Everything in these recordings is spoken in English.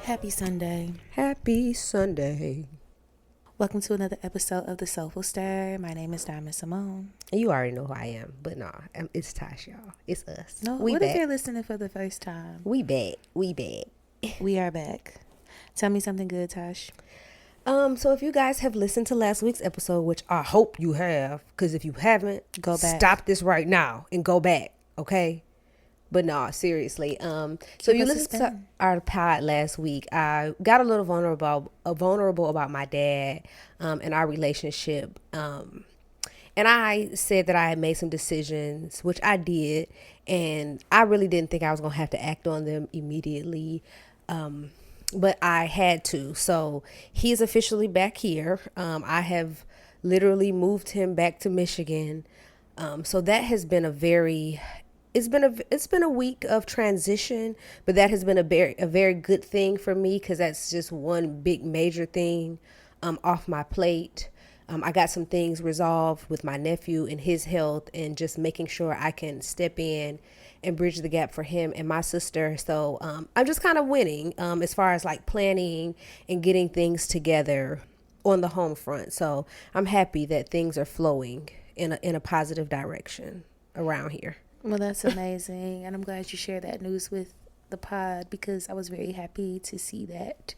Happy Sunday. Happy Sunday. Welcome to another episode of the Soulful Stir. My name is Diamond Simone. And you already know who I am, but nah, it's Tash, y'all. It's us. No, we what back. if you're listening for the first time? We back. We are back. Tell me something good, Tash. So if you guys have listened to last week's episode, which I hope you have, because if you haven't, Go back. Stop this right now and go back, okay? But nah, seriously. So you listened to our pod last week. I got a little vulnerable about my dad and our relationship. And I said that I had made some decisions, which I did, and I really didn't think I was gonna have to act on them immediately. But I had to. So he's officially back here. I have literally moved him back to Michigan. So that has been it's been a week of transition, but that has been a very good thing for me, because that's just one big major thing off my plate. I got some things resolved with my nephew and his health, and just making sure I can step in and bridge the gap for him and my sister. So I'm just kind of winning as far as like planning and getting things together on the home front. So I'm happy that things are flowing in a positive direction around here. Well, that's amazing. And I'm glad you shared that news with the pod, because I was very happy to see that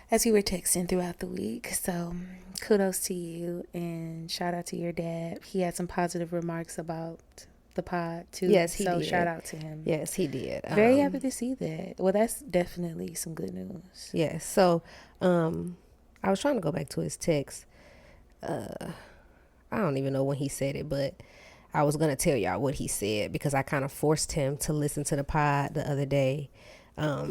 as we were texting throughout the week. So kudos to you, and shout out to your dad. He had some positive remarks about the pod too. Yes, he did. Shout out to him. Yes, he did. Very happy to see that. Well, that's definitely some good news. Yes. So I was trying to go back to his text. I don't even know when he said it, but I was going to tell y'all what he said, because I kind of forced him to listen to the pod the other day.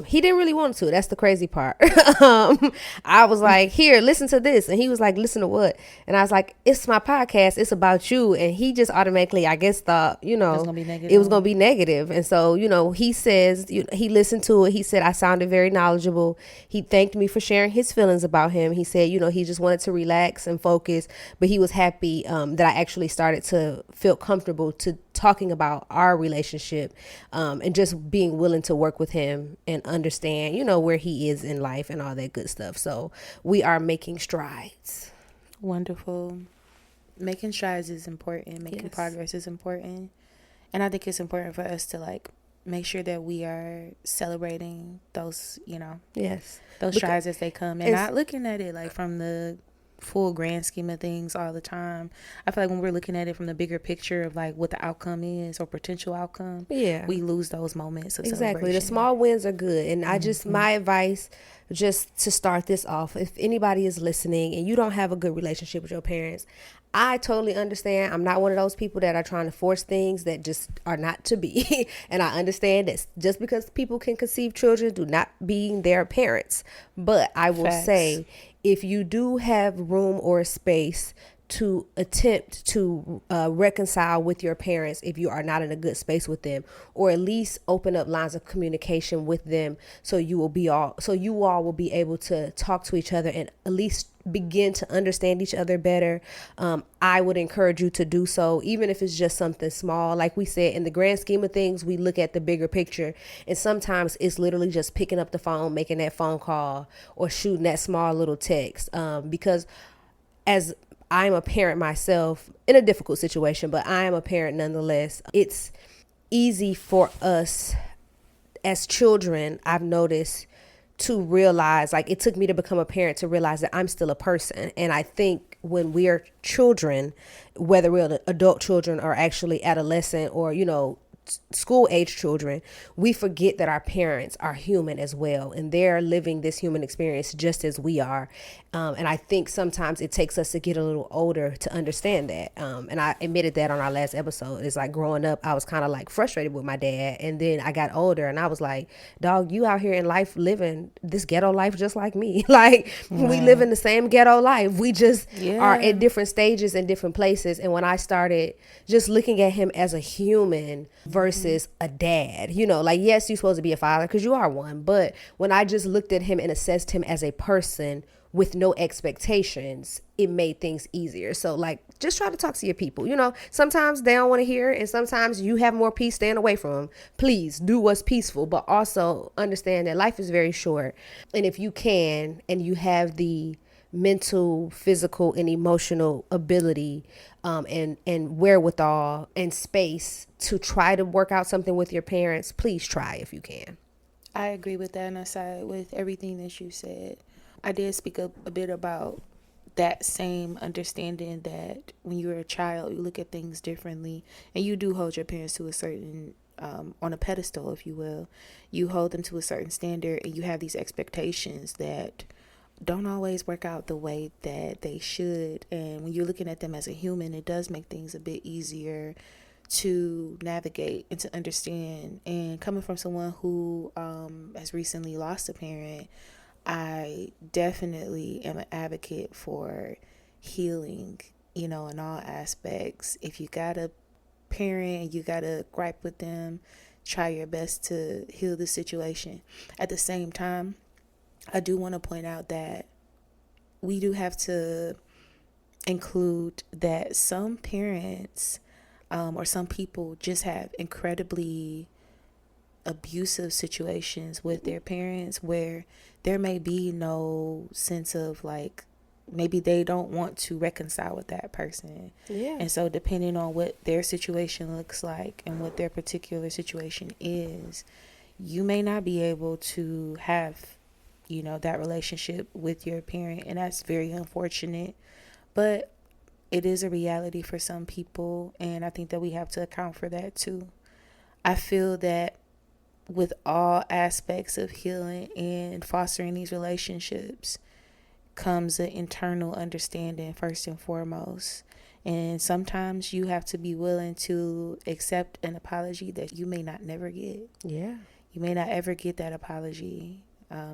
He didn't really want to. That's the crazy part. I was like, here, listen to this. And he was like, listen to what? And I was like, it's my podcast. It's about you. And he just automatically, I guess, thought, it was going to be negative. And so, he says, he listened to it. He said, I sounded very knowledgeable. He thanked me for sharing his feelings about him. He said, he just wanted to relax and focus. But he was happy that I actually started to feel comfortable to talking about our relationship, and just being willing to work with him and understand, where he is in life and all that good stuff. So we are making strides. Wonderful. Making strides is important. Making progress is important. And I think it's important for us to make sure that we are celebrating those, those strides as they come, and not looking at it from the full grand scheme of things all the time. I feel like when we're looking at it from the bigger picture of what the outcome is or potential outcome, we lose those moments of celebration. The small wins are good. And I just, my advice, just to start this off, if anybody is listening and you don't have a good relationship with your parents, I totally understand. I'm not one of those people that are trying to force things that just are not to be. And I understand that just because people can conceive children do not being their parents. But I will say, if you do have room or space to attempt to reconcile with your parents, if you are not in a good space with them, or at least open up lines of communication with them, so you all will be able to talk to each other and at least begin to understand each other better. I would encourage you to do so, even if it's just something small. Like we said, in the grand scheme of things, we look at the bigger picture, and sometimes it's literally just picking up the phone, making that phone call, or shooting that small little text. Because as I'm a parent myself in a difficult situation, but I am a parent nonetheless. It's easy for us as children, I've noticed, to realize, it took me to become a parent to realize that I'm still a person. And I think when we are children, whether we're adult children or actually adolescent or, school age children, we forget that our parents are human as well, and they're living this human experience just as we are. And I think sometimes it takes us to get a little older to understand that. And I admitted that on our last episode. It's growing up, I was kind of frustrated with my dad, and then I got older and I was like, dog, you out here in life living this ghetto life just like me. We live in the same ghetto life. We just are at different stages and different places. And when I started just looking at him as a human versus a dad. You know, like, yes, you're supposed to be a father because you are one. But when I just looked at him and assessed him as a person with no expectations, it made things easier. So, like, just try to talk to your people. You know, sometimes they don't want to hear it, and sometimes you have more peace staying away from them. Please do what's peaceful, but also understand that life is very short. And if you can, and you have the mental, physical, and emotional ability and wherewithal and space to try to work out something with your parents, please try if you can. I agree with that, and I side with everything that you said. I did speak a bit about that same understanding that when you're a child, you look at things differently, and you do hold your parents to a certain on a pedestal, if you will. You hold them to a certain standard, and you have these expectations that don't always work out the way that they should. And when you're looking at them as a human, it does make things a bit easier to navigate and to understand. And coming from someone who has recently lost a parent, I definitely am an advocate for healing, you know, in all aspects. If you got a parent and you got to gripe with them, try your best to heal the situation. At the same time, I do want to point out that we do have to include that some parents or some people just have incredibly abusive situations with their parents where there may be no sense of, like, maybe they don't want to reconcile with that person. Yeah. And so depending on what their situation looks like and what their particular situation is, you may not be able to have, you know, that relationship with your parent, and that's very unfortunate, but it is a reality for some people, and I think that we have to account for that too. I feel that with all aspects of healing and fostering these relationships comes an internal understanding first and foremost, and sometimes you have to be willing to accept an apology that you may not never get. Yeah, you may not ever get that apology.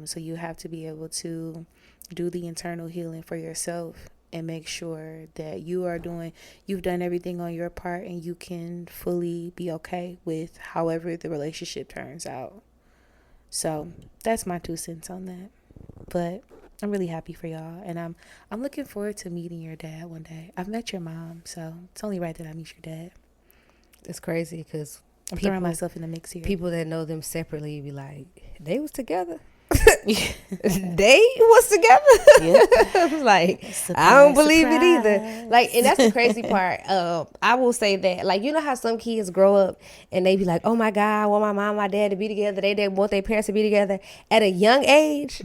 So you have to be able to do the internal healing for yourself and make sure that you've done everything on your part, and you can fully be okay with however the relationship turns out. So that's my 2 cents on that. But I'm really happy for y'all, and I'm looking forward to meeting your dad one day. I've met your mom, so it's only right that I meet your dad. It's crazy because I'm throwing myself in the mix here. People that know them separately be like, they was together. They was together. Yep. Like, surprise, I don't believe it either. Like, and that's the crazy part. I will say that, like, you know how some kids grow up and they be like, oh my God, I want my mom and my dad to be together. They want their parents to be together at a young age.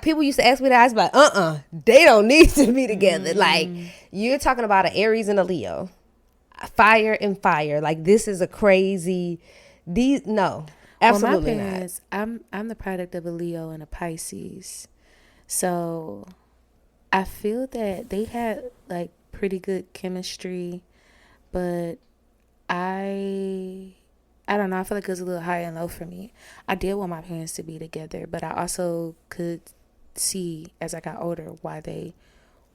People used to ask me that. I was like, they don't need to be together. Like, you're talking about an Aries and a Leo, fire and fire. Like, this is a crazy. No. Absolutely, well, my parents, not. I'm the product of a Leo and a Pisces, so I feel that they had, like, pretty good chemistry, but I don't know. I feel like it was a little high and low for me. I did want my parents to be together, but I also could see as I got older why they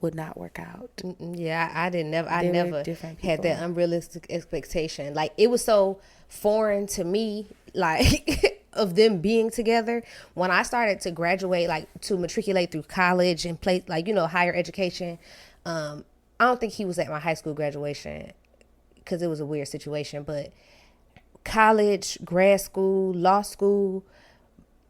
would not work out. Yeah, I never had that unrealistic expectation. Like, it was so foreign to me, like, of them being together. When I started to graduate, like, to matriculate through college and play, like, you know, higher education, I don't think he was at my high school graduation because it was a weird situation, but college, grad school, law school,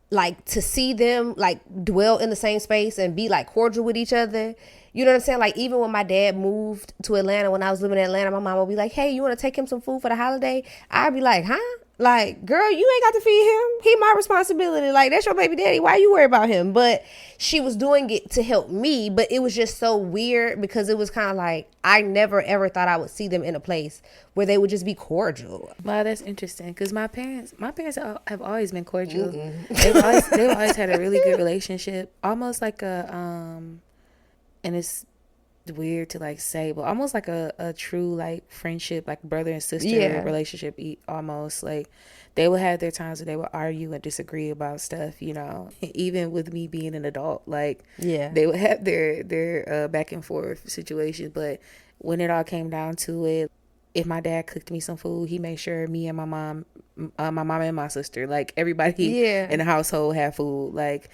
like, to see them, like, dwell in the same space and be, like, cordial with each other. You know what I'm saying? Like, even when my dad moved to Atlanta, when I was living in Atlanta, my mom would be like, hey, you want to take him some food for the holiday? I'd be like, huh? Like, girl, you ain't got to feed him. He my responsibility. Like, that's your baby daddy. Why you worry about him? But she was doing it to help me. But it was just so weird because it was kind of like, I never, ever thought I would see them in a place where they would just be cordial. Wow, that's interesting. Because my parents have always been cordial. They've always had a really good relationship. Almost like a, and it's weird to, like, say, but almost like a true, like, friendship, like brother and sister relationship. Almost like they would have their times where they would argue and disagree about stuff, you know. Even with me being an adult, like, they would have their back and forth situations, but when it all came down to it, if my dad cooked me some food, he made sure me and my mom and my sister, like everybody in the household had food. Like,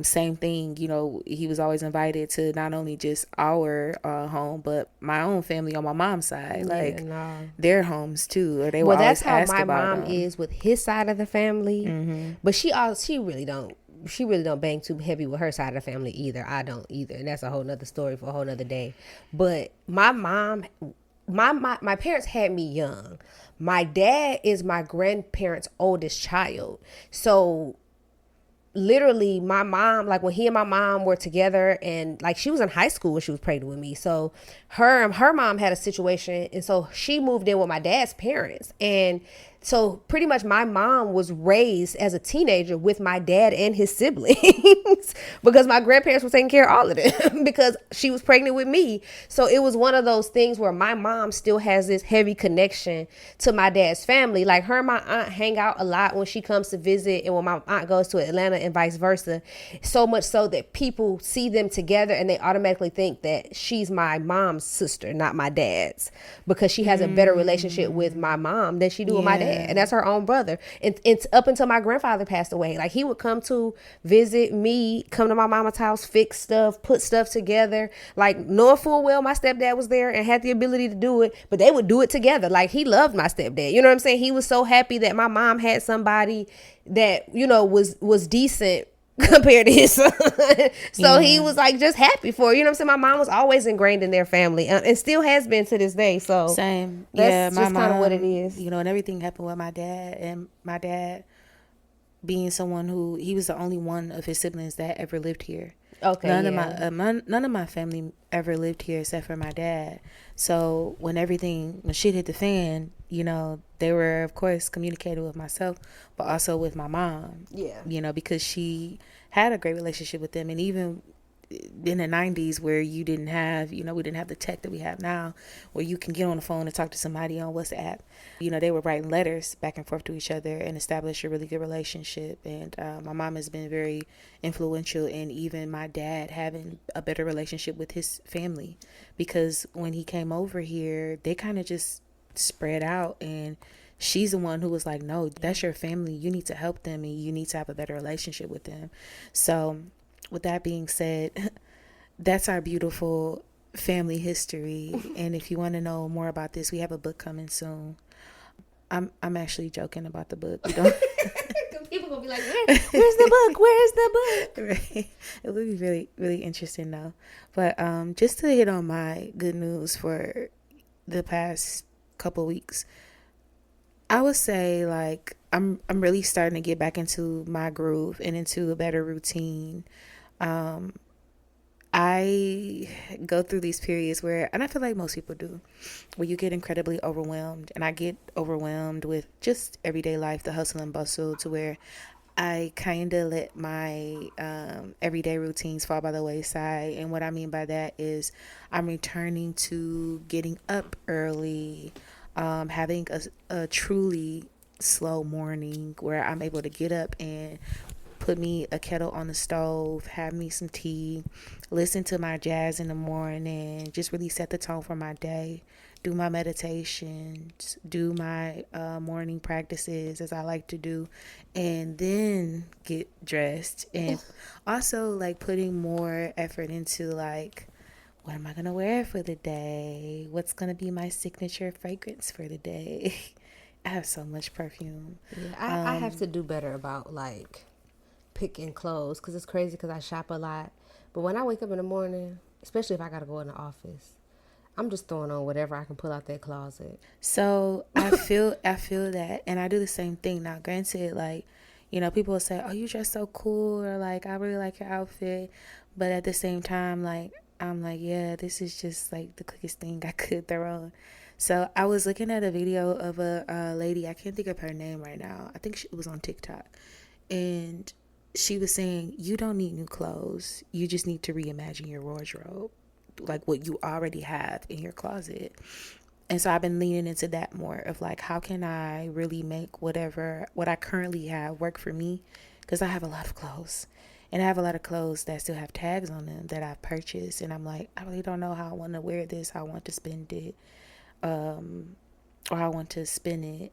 same thing, you know, he was always invited to not only just our home, but my own family on my mom's side, like their homes too. Or they would always ask about them. Well, that's how my mom is with his side of the family. But she really don't bang too heavy with her side of the family either. I don't either. And that's a whole nother story for a whole nother day. But my mom, my parents had me young. My dad is my grandparents' oldest child. So literally my mom, like when he and my mom were together, and like she was in high school when she was pregnant with me. So her mom had a situation, and so she moved in with my dad's parents. And so pretty much my mom was raised as a teenager with my dad and his siblings because my grandparents were taking care of all of them because she was pregnant with me. So it was one of those things where my mom still has this heavy connection to my dad's family. Like her and my aunt hang out a lot when she comes to visit, and when my aunt goes to Atlanta and vice versa. So much so that people see them together and they automatically think that she's my mom's sister, not my dad's, because she has a better relationship with my mom than she do with my dad. And that's her own brother. And it's up until my grandfather passed away. Like he would come to visit me, come to my mama's house, fix stuff, put stuff together. Like knowing full well my stepdad was there and had the ability to do it, but they would do it together. Like he loved my stepdad. You know what I'm saying? He was so happy that my mom had somebody that, you know, was decent compared to his son. So he was like just happy for her. You know what I'm saying? My mom was always ingrained in their family and still has been to this day. So same. That's my just kind of mom, what it is. You know, and everything happened with my dad, and my dad being someone who, he was the only one of his siblings that ever lived here. Okay. None of my family ever lived here except for my dad. So when shit hit the fan, you know, they were of course communicating with myself, but also with my mom. Yeah. You know, because she had a great relationship with them, and even in the 90s where you didn't have, you know, we didn't have the tech that we have now where you can get on the phone and talk to somebody on WhatsApp. You know, they were writing letters back and forth to each other and establish a really good relationship. And my mom has been very influential in even my dad having a better relationship with his family, because when he came over here, they kind of just spread out, and she's the one who was like, no, that's your family. You need to help them and you need to have a better relationship with them. So with that being said, that's our beautiful family history. And if you want to know more about this, we have a book coming soon. I'm actually joking about the book. People gonna be like, where's the book? Where's the book? Right. It would be really, really interesting though. But just to hit on my good news for the past couple weeks, I would say like I'm really starting to get back into my groove and into a better routine. I go through these periods where, and I feel like most people do, where you get incredibly overwhelmed, and I get overwhelmed with just everyday life, the hustle and bustle, to where I kind of let my everyday routines fall by the wayside. And what I mean by that is I'm returning to getting up early, having a truly slow morning where I'm able to get up and put me a kettle on the stove, have me some tea, listen to my jazz in the morning, just really set the tone for my day, do my meditations, do my morning practices as I like to do, and then get dressed. And also like putting more effort into like, what am I going to wear for the day? What's going to be my signature fragrance for the day? I have so much perfume. Yeah, I have to do better about like picking clothes, because it's crazy because I shop a lot. But when I wake up in the morning, especially if I got to go in the office, I'm just throwing on whatever I can pull out that closet. So I feel that, and I do the same thing. Now, granted, like, you know, people will say, oh, you dress so cool, or like, I really like your outfit. But at the same time, like, I'm like, yeah, this is just like the quickest thing I could throw on. So I was looking at a video of a lady, I can't think of her name right now. I think it was on TikTok. And she was saying, you don't need new clothes. You just need to reimagine your wardrobe, like what you already have in your closet. And so I've been leaning into that more of like, how can I really make what I currently have work for me? Because I have a lot of clothes, and I have a lot of clothes that still have tags on them that I've purchased. And I'm like, I really don't know how I want to wear this, how I want to spend it. or I want to spin it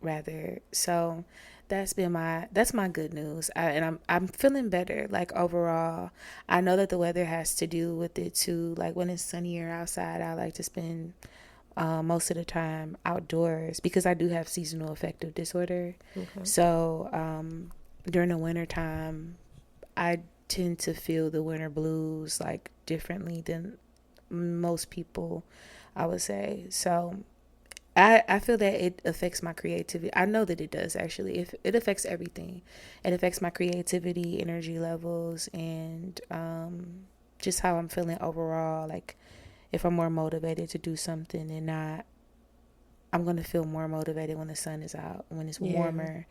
rather. So that's my good news. I'm feeling better, like, overall. I know that the weather has to do with it too. Like, when it's sunnier outside, I like to spend most of the time outdoors because I do have seasonal affective disorder. Okay. So during the winter time, I tend to feel the winter blues like differently than most people, I would say. So I feel that it affects my creativity. I know that it does, actually. If it affects everything. It affects my creativity, energy levels, and just how I'm feeling overall. Like, if I'm more motivated to do something and not, I'm going to feel more motivated when the sun is out, when it's warmer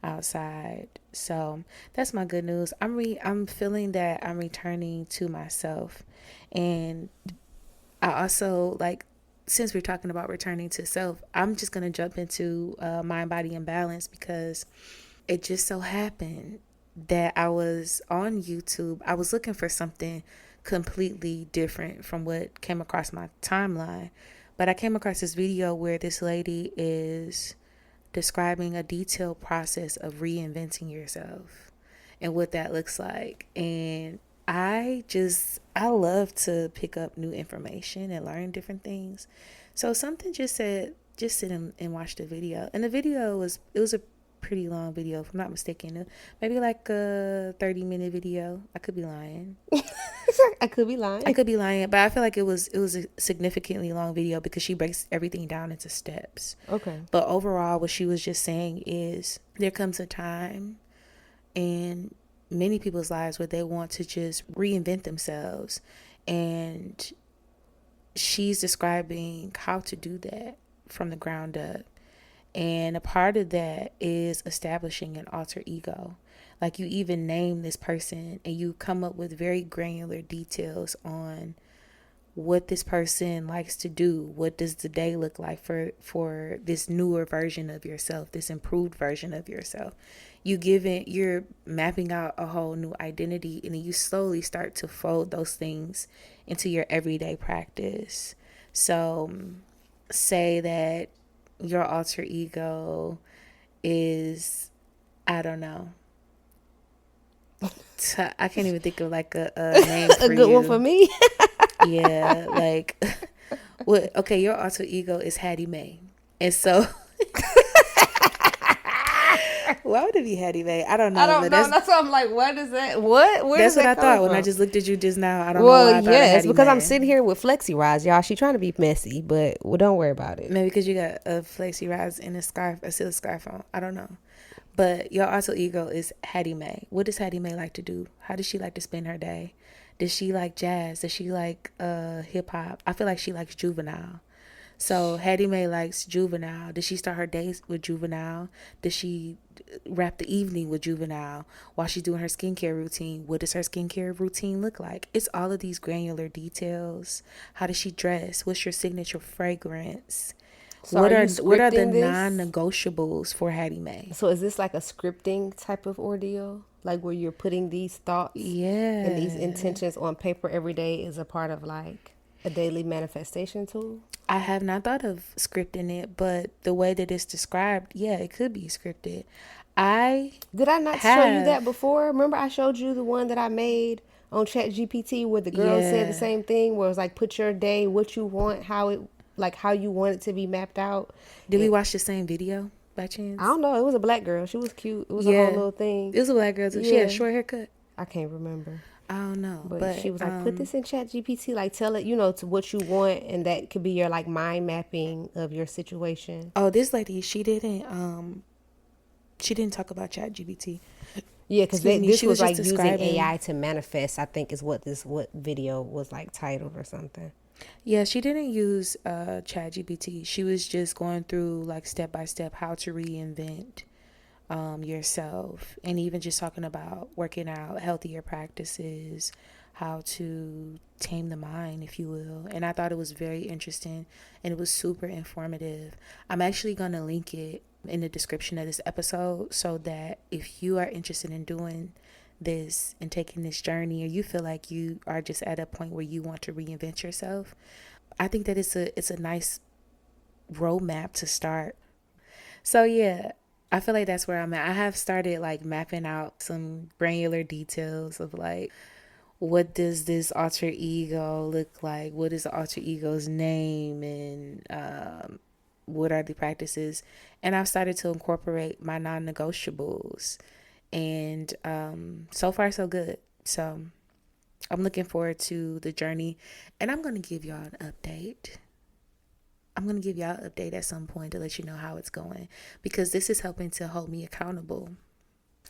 outside. So that's my good news. I'm feeling that I'm returning to myself. And I also, like, since we're talking about returning to self, I'm just going to jump into mind, body, and balance, because it just so happened that I was on YouTube. I was looking for something completely different from what came across my timeline. But I came across this video where this lady is describing a detailed process of reinventing yourself and what that looks like. And I love to pick up new information and learn different things. So something just said, just sit and watch the video. And the video was a pretty long video, if I'm not mistaken. Maybe like a 30-minute video. I could be lying. I could be lying, but I feel like it was a significantly long video because she breaks everything down into steps. Okay. But overall, what she was just saying is there comes a time in many people's lives where they want to just reinvent themselves, and she's describing how to do that from the ground up. And a part of that is establishing an alter ego. Like, you even name this person and you come up with very granular details on what this person likes to do. What does the day look like for this newer version of yourself, this improved version of yourself? You're mapping out a whole new identity, and then you slowly start to fold those things into your everyday practice. So say that your alter ego is, I don't know, I can't even think of like a name for a good you. one for me. Yeah, like, what? Okay, your alter ego is Hattie Mae, and so why would it be Hattie Mae? I don't know. I don't know. That's why I'm like, what is that? What? Where that's does what that I thought come when I from? just looked at you just now. I don't know why I thought of Hattie because Mae. I'm sitting here with Flexi Rise, y'all. She trying to be messy, but don't worry about it. Maybe because you got a Flexi Rise and a silk scarf on. I don't know. But your alter ego is Hattie Mae. What does Hattie Mae like to do? How does she like to spend her day? Does she like jazz? Does she like hip hop? I feel like she likes Juvenile. So Hattie Mae likes Juvenile. Does she start her days with Juvenile? Does she wrap the evening with Juvenile while she's doing her skincare routine? What does her skincare routine look like? It's all of these granular details. How does she dress? What's your signature fragrance? So what are the this? non-negotiables for Hattie Mae? So is this like a scripting type of ordeal? Like, where you're putting these thoughts and these intentions on paper every day is a part of like a daily manifestation tool? I have not thought of scripting it, but the way that it's described, yeah, it could be scripted. Did I not show you that before? Remember I showed you the one that I made on ChatGPT where the girl said the same thing, where it was like, put your day, what you want, how you want it to be mapped out. Did we watch the same video by chance? I don't know. It was a black girl. She was cute. It was a whole little thing. It was a black girl too. She had a short haircut. I can't remember. I don't know. But she was like, put this in ChatGPT, like tell it, to what you want, and that could be your like mind mapping of your situation. Oh, this lady, she didn't talk about ChatGPT. Yeah, because this was like using AI to manifest, I think is what video was like titled or something. Yeah, she didn't use ChatGPT. She was just going through like step by step how to reinvent yourself, and even just talking about working out, healthier practices, how to tame the mind, if you will. And I thought it was very interesting, and it was super informative. I'm actually going to link it in the description of this episode, so that if you are interested in doing this and taking this journey, or you feel like you are just at a point where you want to reinvent yourself, I think that it's a nice roadmap to start. So yeah, I feel like that's where I'm at. I have started like mapping out some granular details of like, what does this alter ego look like? What is the alter ego's name? And what are the practices? And I've started to incorporate my non-negotiables. And so far, so good. So I'm looking forward to the journey. And I'm going to give y'all an update. I'm going to give y'all an update at some point to let you know how it's going. Because this is helping to hold me accountable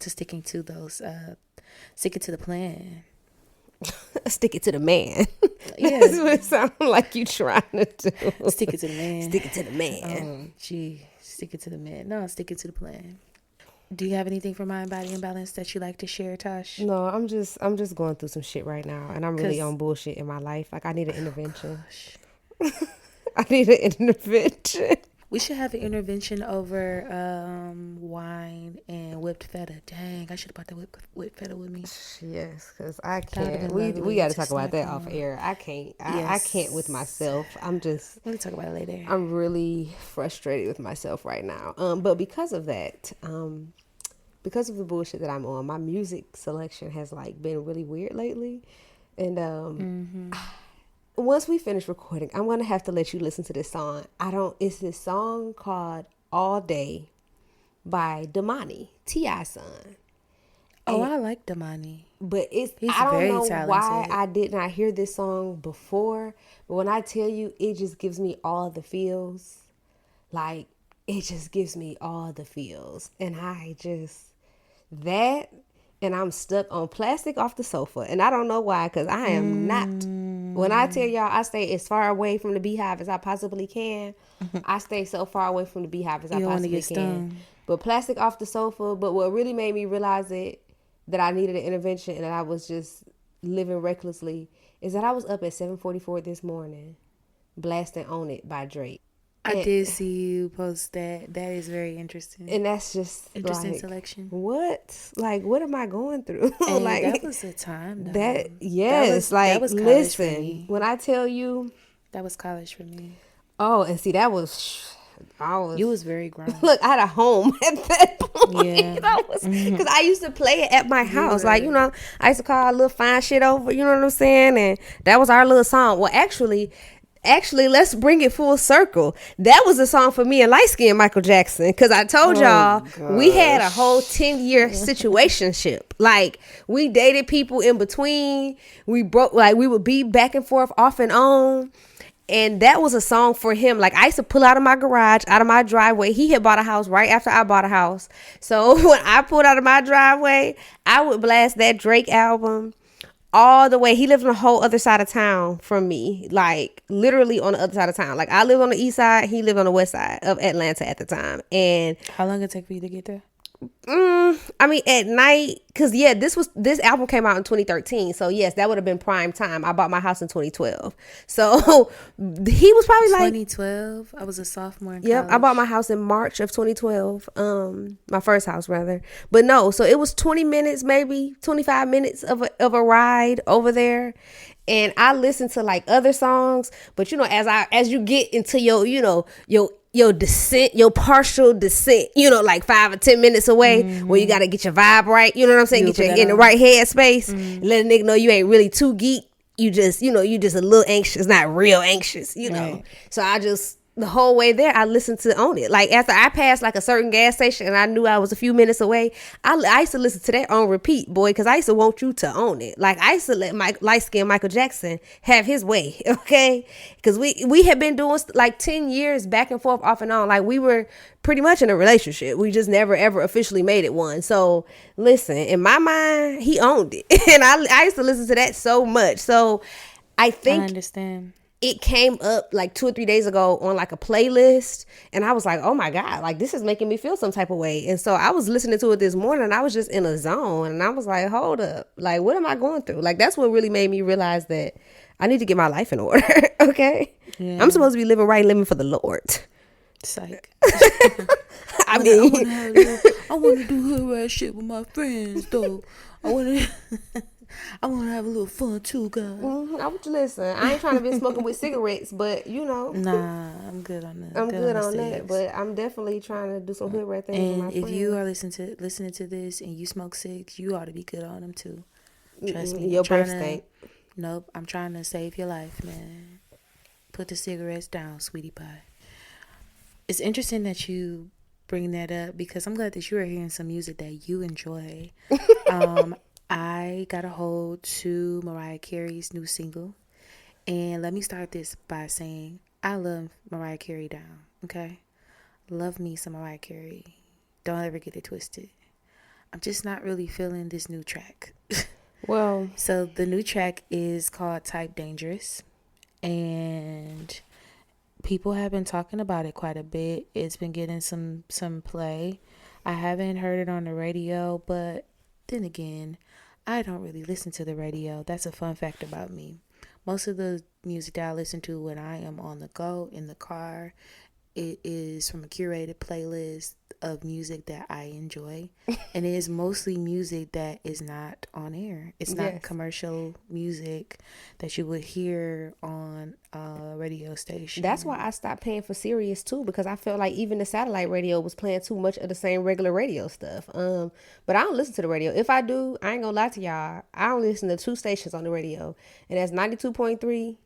to sticking to the plan. Stick it to the man. Yeah. That's what it sounds like you trying to do. Stick it to the man. Stick it to the man. Stick it to the man. No, stick it to the plan. Do you have anything for Mind, Body, and Balance that you like to share, Tash? No, I'm just going through some shit right now, and I'm really on bullshit in my life. Like, I need an intervention. I need an intervention. We should have an intervention over wine and whipped feta. Dang, I should have brought the whipped feta with me. Yes, because I can't. We got to talk about that off air. I can't. I can't with myself. Let me talk about it later. I'm really frustrated with myself right now. But because of that, because of the bullshit that I'm on, my music selection has like been really weird lately, and once we finish recording, I'm going to have to let you listen to this song. It's this song called All Day by Damani, T.I.'s son. Oh, I like Damani. But I don't know talented. Why I did not hear this song before. But when I tell you, it just gives me all the feels. Like, it just gives me all the feels. And and I'm stuck on Plastic Off the Sofa. And I don't know why, because I am not. When I tell y'all I stay as far away from the beehive as I possibly can, I stay so far away from the beehive as I possibly can. But Plastic Off the Sofa, but what really made me realize that I needed an intervention and that I was just living recklessly is that I was up at 7:44 this morning blasting On It by Drake. I did see you post that. That is very interesting. And that's just interesting selection. What? Like, what am I going through? And like, that was the time, though. That was listen, when I tell you. That was college for me. Oh, and see, you was very grown. Look, I had a home at that point. Yeah. Because I used to play it at my house. Like, I used to call a little fine shit over, you know what I'm saying? And that was our little song. Well, actually, let's bring it full circle. That was a song for me and light-skinned Michael Jackson. Because I told y'all, we had a whole 10-year situationship. Like, we dated people in between. We would be back and forth, off and on. And that was a song for him. Like, I used to pull out of my garage, out of my driveway. He had bought a house right after I bought a house. So when I pulled out of my driveway, I would blast that Drake album all the way. He lived on a whole other side of town from me, like literally on the other side of town. Like, I lived on the east side, he lived on the west side of Atlanta at the time. And how long did it take for you to get there? I mean, at night, because this album came out in 2013, so yes, that would have been prime time. I bought my house in 2012, so he was probably 2012. I was a sophomore in college. I bought my house in March of 2012, my first house rather. But no, so it was 20 minutes, maybe 25 minutes of a ride over there. And I listened to like other songs, but as you get into your descent, your partial descent, like 5 or 10 minutes away, where you got to get your vibe right. You know what I'm saying? Get you in the right headspace. Let a nigga know you ain't really too geek. You just, you just a little anxious, not real anxious, Right. So the whole way there, I listened to On It. Like, after I passed like a certain gas station and I knew I was a few minutes away, I used to listen to that on repeat, boy, because I used to want you to own it. Like, I used to let light-skinned Michael Jackson have his way, okay? Because we had been doing like 10 years back and forth, off and on. Like, we were pretty much in a relationship. We just never, ever officially made it one. So, listen, in my mind, he owned it. And I used to listen to that so much. So, I understand. It came up like 2 or 3 days ago on like a playlist, and I was like, oh my God, like this is making me feel some type of way. And so I was listening to it this morning and I was just in a zone, and I was like, hold up, like what am I going through? Like, that's what really made me realize that I need to get my life in order. Okay. Yeah. I'm supposed to be living right, living for the Lord. Psych. I mean, I want to do hood rat shit with my friends, though. I want to have a little fun too, guys. I would listen. I ain't trying to be smoking with cigarettes, but you know. Nah, I'm good on that. I'm good on that, but I'm definitely trying to do some hood rat things with my friends. And if you are listening to this and you smoke cigs, you ought to be good on them too. Trust me. Your breath stink. Nope, I'm trying to save your life, man. Put the cigarettes down, sweetie pie. It's interesting that you bring that up because I'm glad that you are hearing some music that you enjoy. I got a hold to Mariah Carey's new single. And let me start this by saying I love Mariah Carey down, okay? Love me some Mariah Carey. Don't ever get it twisted. I'm just not really feeling this new track. Well, so the new track is called Type Dangerous. And people have been talking about it quite a bit. It's been getting some play. I haven't heard it on the radio, but then again, I don't really listen to the radio. That's a fun fact about me. Most of the music that I listen to when I am on the go, in the car, it is from a curated playlist of music that I enjoy. And it is mostly music that is not on air. It's not commercial music that you would hear on a radio station. That's why I stopped paying for Sirius too, because I felt like even the satellite radio was playing too much of the same regular radio stuff. But I don't listen to the radio. If I do, I ain't gonna lie to y'all, I only listen to 2 stations on the radio, and that's 92.3,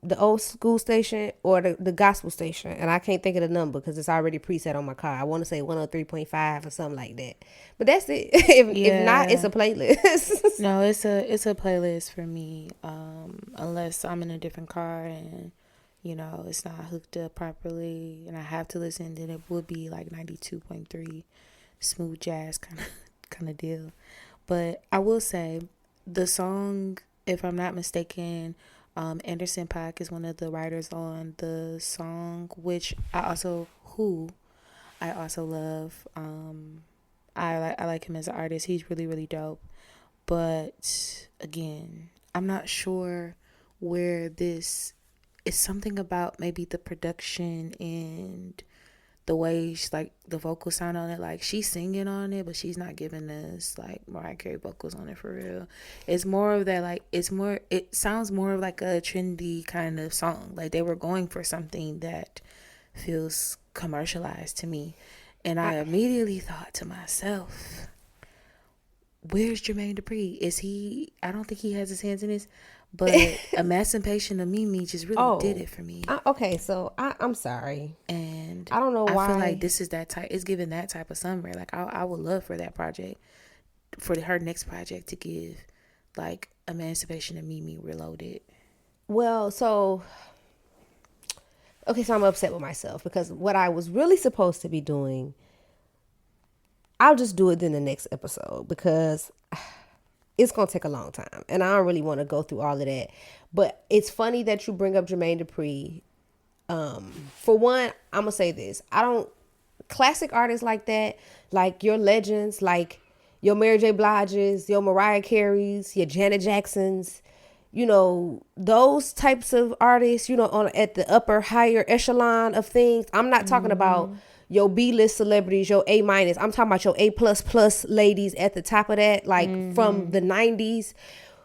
the old school station, or the gospel station. And I can't think of the number because it's already preset on my car. I want to say 103.5 or something like that. But that's it. If not, it's a playlist. No, it's a playlist for me. Unless I'm in a different car and it's not hooked up properly and I have to listen, then it would be like 92.3 smooth jazz kind of deal. But I will say the song, if I'm not mistaken, Anderson .Paak is one of the writers on the song, which I also love. I like him as an artist. He's really, really dope. But again, I'm not sure where this is. Something about maybe the production and the way the vocals sound on it. Like she's singing on it, but she's not giving us like Mariah Carey vocals on it for real. It's more of that, it sounds more of like a trendy kind of song. Like they were going for something that feels commercialized to me. And I immediately thought to myself, where's Jermaine Dupri? I don't think he has his hands in this, but Emancipation of Mimi just really did it for me. Okay, so I'm sorry. And I don't know why. I feel like this is that type. It's giving that type of somewhere. Like I would love for that project, for her next project to give like Emancipation of Mimi Reloaded. Well, so I'm upset with myself because what I was really supposed to be doing, I'll just do it in the next episode because it's going to take a long time. And I don't really want to go through all of that. But it's funny that you bring up Jermaine Dupri. For one, I'm going to say this. Classic artists like that, like your legends, like your Mary J. Blige's, your Mariah Carey's, your Janet Jackson's, those types of artists, at the upper, higher echelon of things. I'm not talking about your B-list celebrities, your A-. I'm talking about your A++ ladies at the top of that, like from the 90s.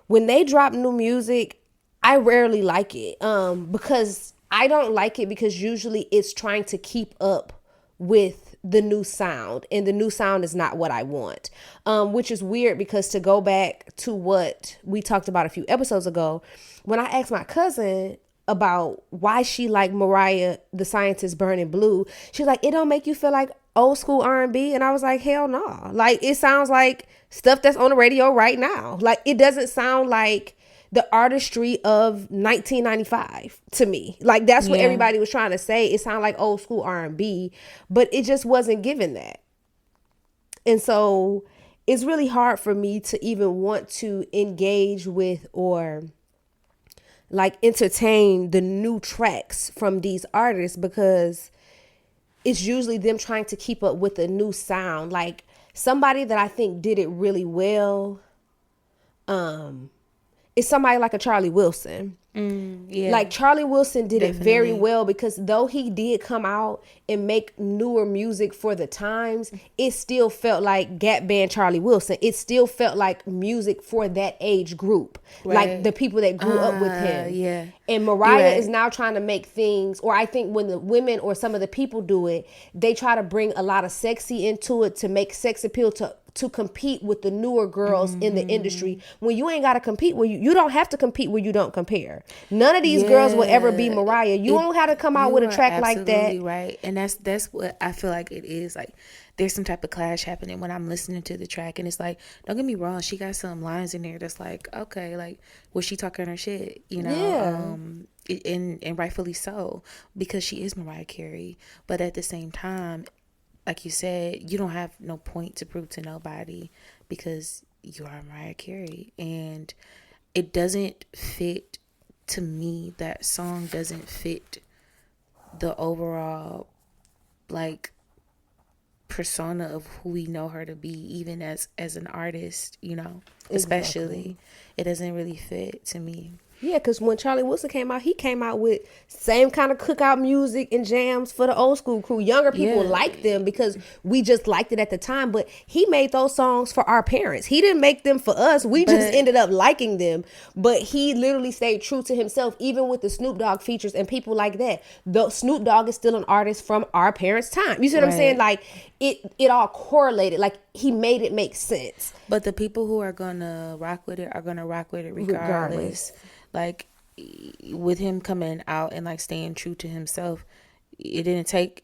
When they drop new music, I rarely like it because I don't like it because usually it's trying to keep up with the new sound, and the new sound is not what I want, which is weird because to go back to what we talked about a few episodes ago, when I asked my cousin about why she liked Mariah the Scientist Burning Blue, she's like, it don't make you feel like old school R&B. And I was like, hell no. Like it sounds like stuff that's on the radio right now. Like it doesn't sound like the artistry of 1995 to me. Like that's what everybody was trying to say. It sounded like old school R&B, but it just wasn't given that. And so it's really hard for me to even want to engage with or like entertain the new tracks from these artists because it's usually them trying to keep up with a new sound. Like somebody that I think did it really well, is somebody like a Charlie Wilson. Yeah. Like Charlie Wilson did it very well, because though he did come out and make newer music for the times, it still felt like Gap Band Charlie Wilson. It still felt like music for that age group, like the people that grew up with him. Yeah. And Mariah is now trying to make things, or I think when the women or some of the people do it, they try to bring a lot of sexy into it to make sex appeal to compete with the newer girls in the industry, when you ain't got to compete where you don't have to compete where you don't compare. None of these girls will ever be Mariah. You don't have to come out with a track like that. Absolutely right. And that's what I feel like it is. Like, there's some type of clash happening when I'm listening to the track, and it's like, don't get me wrong, she got some lines in there that's like, okay, like, was she talking her shit, you know? And rightfully so, because she is Mariah Carey. But at the same time, like you said, you don't have no point to prove to nobody, because you are Mariah Carey. And it doesn't fit, to me, that song doesn't fit the overall, like, persona of who we know her to be, even as an artist, you know, especially. It doesn't really fit to me. Yeah, because when Charlie Wilson came out, he came out with same kind of cookout music and jams for the old school crew. Younger people liked them because we just liked it at the time. But he made those songs for our parents. He didn't make them for us. We just ended up liking them. But he literally stayed true to himself, even with the Snoop Dogg features and people like that. Though Snoop Dogg is still an artist from our parents' time. You see what I'm saying? Like, it all correlated. Like, he made it make sense. But the people who are gonna rock with it are gonna rock with it regardless. Like, with him coming out and like staying true to himself, it didn't take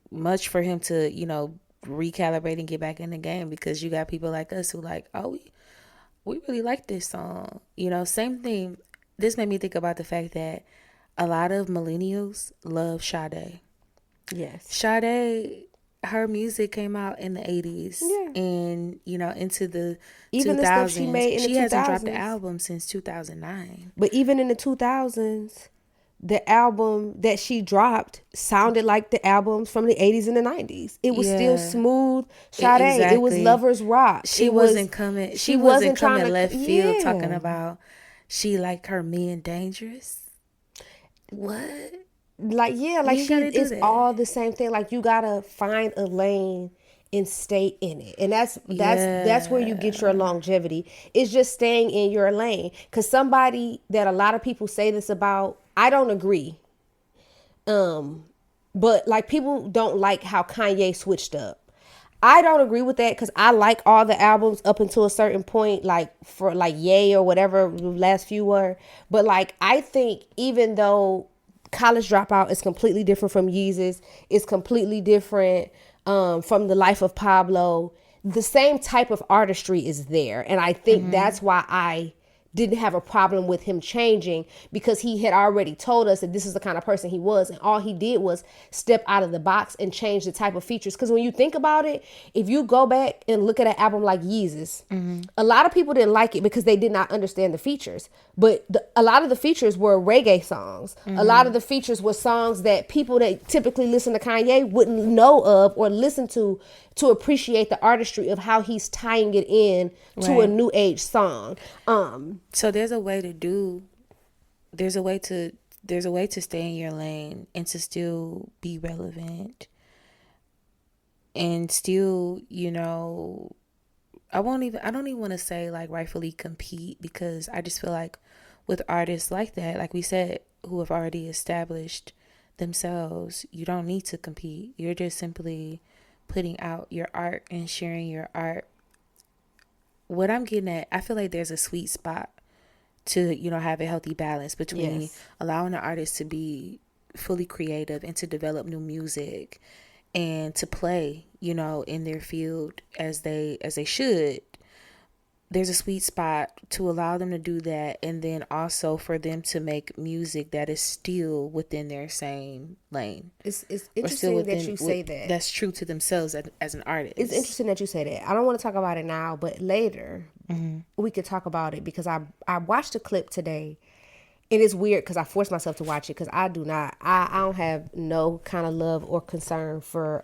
much for him to, you know, recalibrate and get back in the game, because you got people like us who like, oh, we really like this song, you know. Same thing. This made me think about the fact that a lot of millennials love Sade. Yes, Sade, her music came out in the 80s and, you know, into the even 2000s. The stuff she made in the 2000s. Hasn't dropped the album since 2009. But even in the 2000s, the album that she dropped sounded like the albums from the 80s and the 90s. It was still smooth Sade. Exactly. It was Lovers Rock. She wasn't coming left field talking about she like her men dangerous. What? Like, like she is all the same thing. Like, you gotta find a lane and stay in it, and that's where you get your longevity. It's just staying in your lane. Because somebody that a lot of people say this about, I don't agree. But like, people don't like how Kanye switched up. I don't agree with that, because I like all the albums up until a certain point, like for like Ye or whatever the last few were. But like, I think even though College Dropout is completely different from Yeezus, it's completely different from The Life of Pablo, the same type of artistry is there. And I think that's why I didn't have a problem with him changing, because he had already told us that this is the kind of person he was, and all he did was step out of the box and change the type of features. Because when you think about it, if you go back and look at an album like Yeezus, a lot of people didn't like it because they did not understand the features. But a lot of the features were reggae songs. A lot of the features were songs that people that typically listen to Kanye wouldn't know of or listen to appreciate the artistry of how he's tying it in to a new age song. So there's a way to stay in your lane and to still be relevant and still, you know, I don't even want to say like rightfully compete, because I just feel like with artists like that, like we said, who have already established themselves, you don't need to compete. You're just simply putting out your art and sharing your art. What I'm getting at, I feel like there's a sweet spot to, you know, have a healthy balance between allowing the artist to be fully creative and to develop new music and to play, you know, in their field as they should. There's a sweet spot to allow them to do that, and then also for them to make music that is still within their same lane. It's interesting that you say that. That's true to themselves as an artist. It's interesting that you say that. I don't want to talk about it now, but later we could talk about it, because I watched a clip today. It is weird because I forced myself to watch it, because I don't have no kind of love or concern for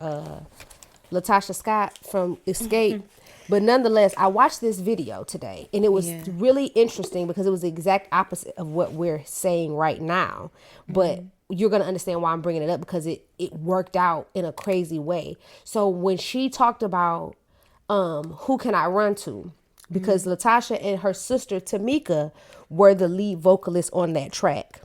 LaTasha Scott from Escape. But nonetheless, I watched this video today, and it was really interesting because it was the exact opposite of what we're saying right now. But you're going to understand why I'm bringing it up, because it worked out in a crazy way. So when she talked about Who Can I Run To? Because Latasha and her sister Tamika were the lead vocalists on that track.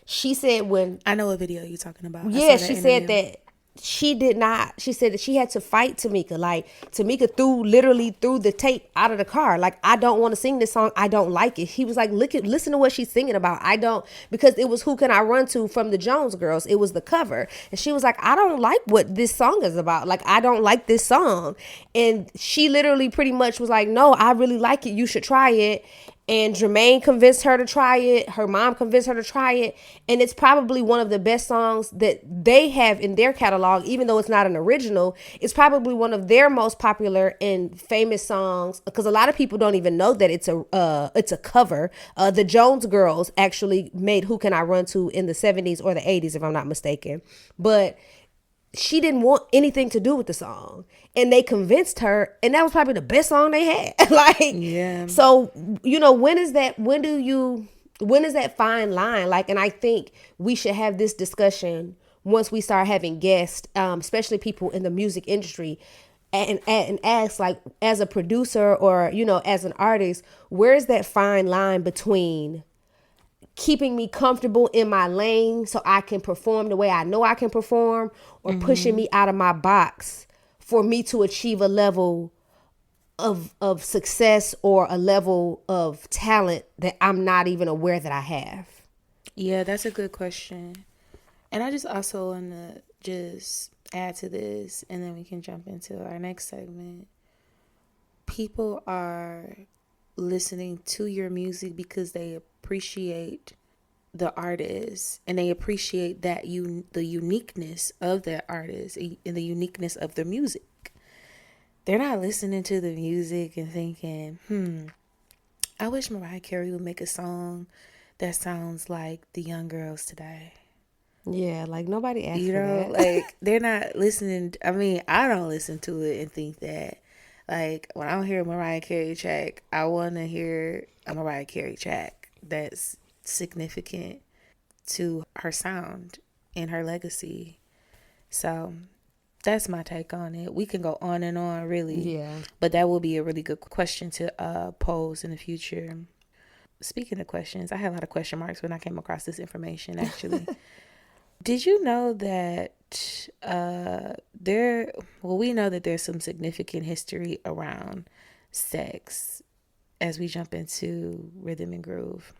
She said when... I know what video you're talking about. Yeah, she said that she did not. She said that she had to fight Tamika. Like, Tamika literally threw the tape out of the car. Like, I don't want to sing this song. I don't like it. He was like, listen to what she's singing about. I don't, because it was Who Can I Run To from the Jones Girls. It was the cover. And she was like, I don't like what this song is about. Like, I don't like this song. And she literally pretty much was like, no, I really like it. You should try it. And Jermaine convinced her to try it. Her mom convinced her to try it. And it's probably one of the best songs that they have in their catalog, even though it's not an original. It's probably one of their most popular and famous songs, because a lot of people don't even know that it's a cover. The Jones Girls actually made Who Can I Run To in the 70s or the 80s, if I'm not mistaken. But she didn't want anything to do with the song, and they convinced her, and that was probably the best song they had. Like, yeah. So, when is that fine line? Like, and I think we should have this discussion once we start having guests, especially people in the music industry, and ask, like, as a producer or, as an artist, where's that fine line between keeping me comfortable in my lane so I can perform the way I know I can perform, or pushing me out of my box for me to achieve a level of success or a level of talent that I'm not even aware that I have? Yeah, that's a good question. And I just also want to just add to this, and then we can jump into our next segment. People are listening to your music because they appreciate the artist, and they appreciate that the uniqueness of that artist and the uniqueness of their music. They're not listening to the music and thinking, I wish Mariah Carey would make a song that sounds like the young girls today. Yeah, like, nobody asked for that. Like, they're not listening. I mean, I don't listen to it and think that. Like, when I hear a Mariah Carey track, I want to hear a Mariah Carey track that's significant to her sound and her legacy. So that's my take on it. We can go on and on, really. Yeah. But that will be a really good question to pose in the future. Speaking of questions, I had a lot of question marks when I came across this information, actually. Did you know that we know that there's some significant history around sex as we jump into rhythm and groove.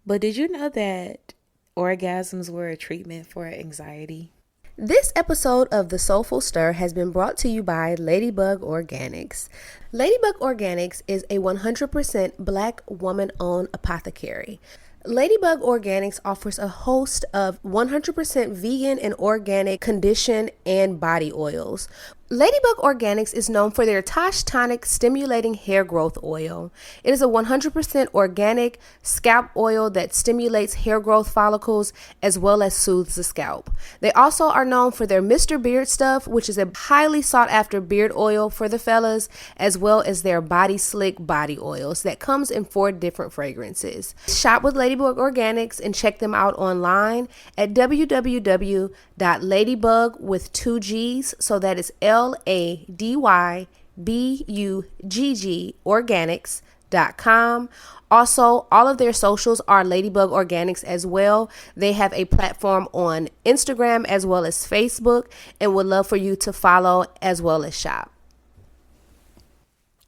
But did you know that orgasms were a treatment for anxiety? This episode of The Soulful Stir has been brought to you by Ladybug Organics. Ladybug Organics is a 100% Black woman-owned apothecary. Ladybug Organics offers a host of 100% vegan and organic condition and body oils. Ladybug Organics is known for their Tash Tonic stimulating hair growth oil. It is a 100% organic scalp oil that stimulates hair growth follicles as well as soothes the scalp. They also are known for their Mr. Beard Stuff, which is a highly sought after beard oil for the fellas, as well as their Body Slick body oils that comes in 4 different fragrances. Shop with Ladybug Organics and check them out online at www.ladybug with 2 G's, so that is LADYBUGG organics.com. Also, all of their socials are Ladybug Organics as well. They have a platform on Instagram as well as Facebook, and would love for you to follow as well as shop.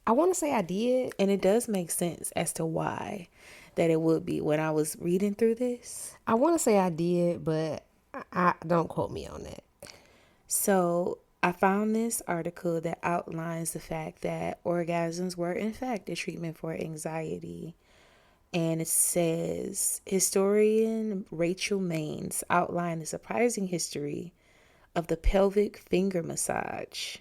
I want to say I did. And it does make sense as to why that it would be when I was reading through this. I want to say I did, but I don't quote me on that. So I found this article that outlines the fact that orgasms were in fact a treatment for anxiety. And it says, historian Rachel Maines outlined the surprising history of the pelvic finger massage.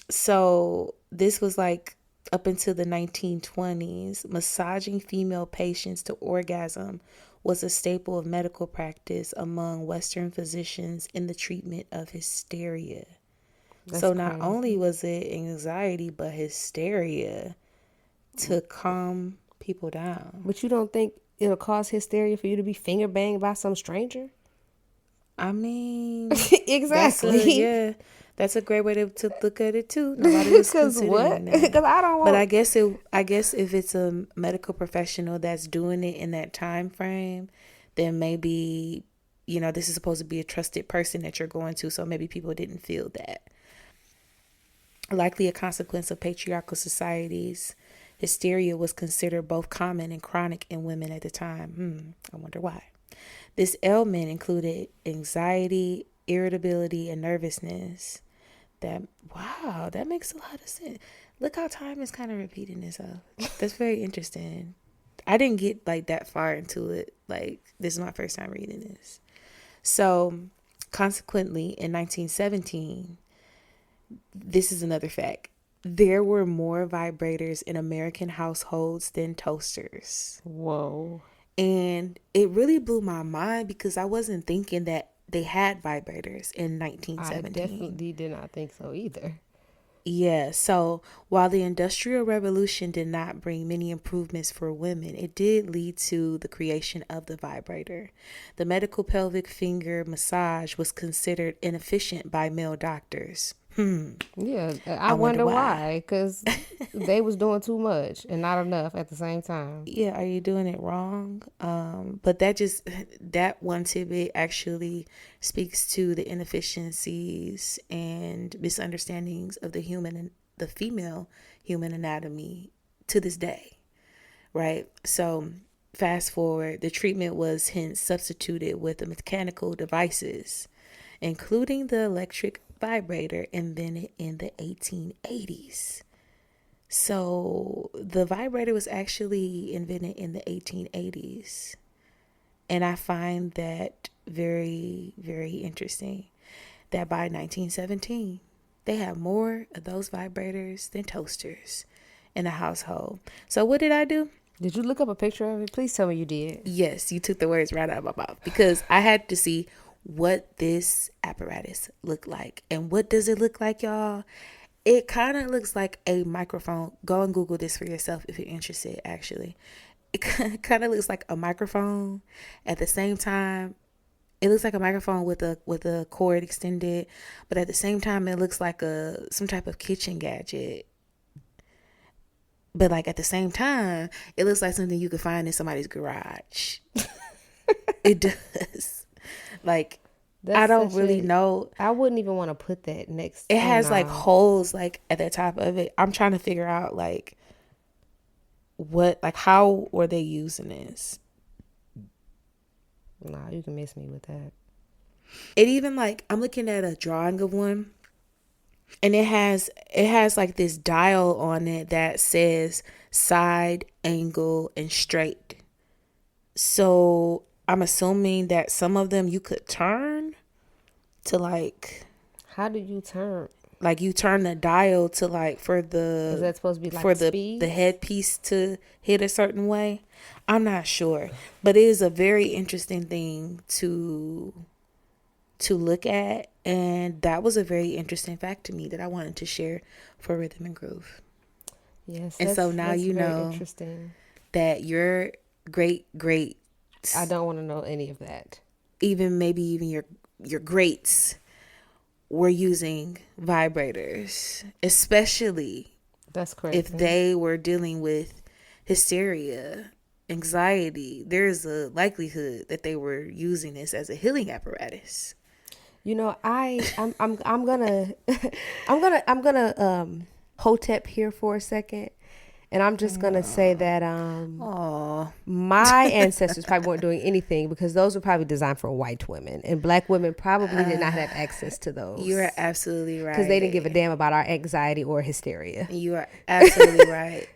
So this was like up until the 1920s, massaging female patients to orgasm was a staple of medical practice among Western physicians in the treatment of hysteria. So not only was it anxiety, but hysteria to calm people down. But you don't think it'll cause hysteria for you to be finger banged by some stranger? I mean, exactly. That's a great way to look at it too. Nobody was considering that. Because I don't want. But I guess if it's a medical professional that's doing it in that time frame, then maybe, you know, this is supposed to be a trusted person that you're going to, so maybe people didn't feel that. Likely a consequence of patriarchal societies, hysteria was considered both common and chronic in women at the time. I wonder why. This ailment included anxiety, irritability, and nervousness. That makes a lot of sense. Look how time is kind of repeating itself. That's very interesting. I didn't get like that far into it. Like, this is my first time reading this. So, consequently, in 1917, this is another fact. There were more vibrators in American households than toasters. Whoa. And it really blew my mind because I wasn't thinking that they had vibrators in 1917. I definitely did not think so either. Yeah, so while the Industrial Revolution did not bring many improvements for women, it did lead to the creation of the vibrator. The medical pelvic finger massage was considered inefficient by male doctors. Yeah, I wonder why. Because they was doing too much and not enough at the same time. Yeah, are you doing it wrong? But that one tidbit actually speaks to the inefficiencies and misunderstandings of the female human anatomy to this day, right? So fast forward, the treatment was hence substituted with the mechanical devices, including the electric vibrator invented in the 1880s. So the vibrator was actually invented in the 1880s. And I find that very, very interesting that by 1917, they have more of those vibrators than toasters in the household. So what did I do? Did you look up a picture of it? Please tell me you did. Yes, you took the words right out of my mouth because I had to see what this apparatus looked like. And what does it look like, y'all? It kind of looks like a microphone. Go and Google this for yourself if you're interested, actually. It kind of looks like a microphone. At the same time, it looks like a microphone with a cord extended. But at the same time, it looks like some type of kitchen gadget. But like at the same time, it looks like something you could find in somebody's garage. It does. Like, I don't really know. I wouldn't even want to put that next. It has like holes like at the top of it. I'm trying to figure out like how were they using this? Nah, you can miss me with that. It even like, I'm looking at a drawing of one and it has like this dial on it that says side, angle, and straight. So I'm assuming that some of them you could turn to like. How do you turn? Like you turn the dial to like for the. Is that supposed to be like for speed? the headpiece to hit a certain way? I'm not sure, but it is a very interesting thing to look at, and that was a very interesting fact to me that I wanted to share for Rhythm and Groove. Yes, and so now you know that your great. I don't want to know any of that. Maybe even your greats were using vibrators, especially that's crazy. If they were dealing with hysteria, anxiety, there's a likelihood that they were using this as a healing apparatus. You know, I'm gonna hotep here for a second. And I'm just going to say that my ancestors probably weren't doing anything because those were probably designed for white women. And black women probably did not have access to those. You are absolutely right. Because they didn't give a damn about our anxiety or hysteria. You are absolutely right.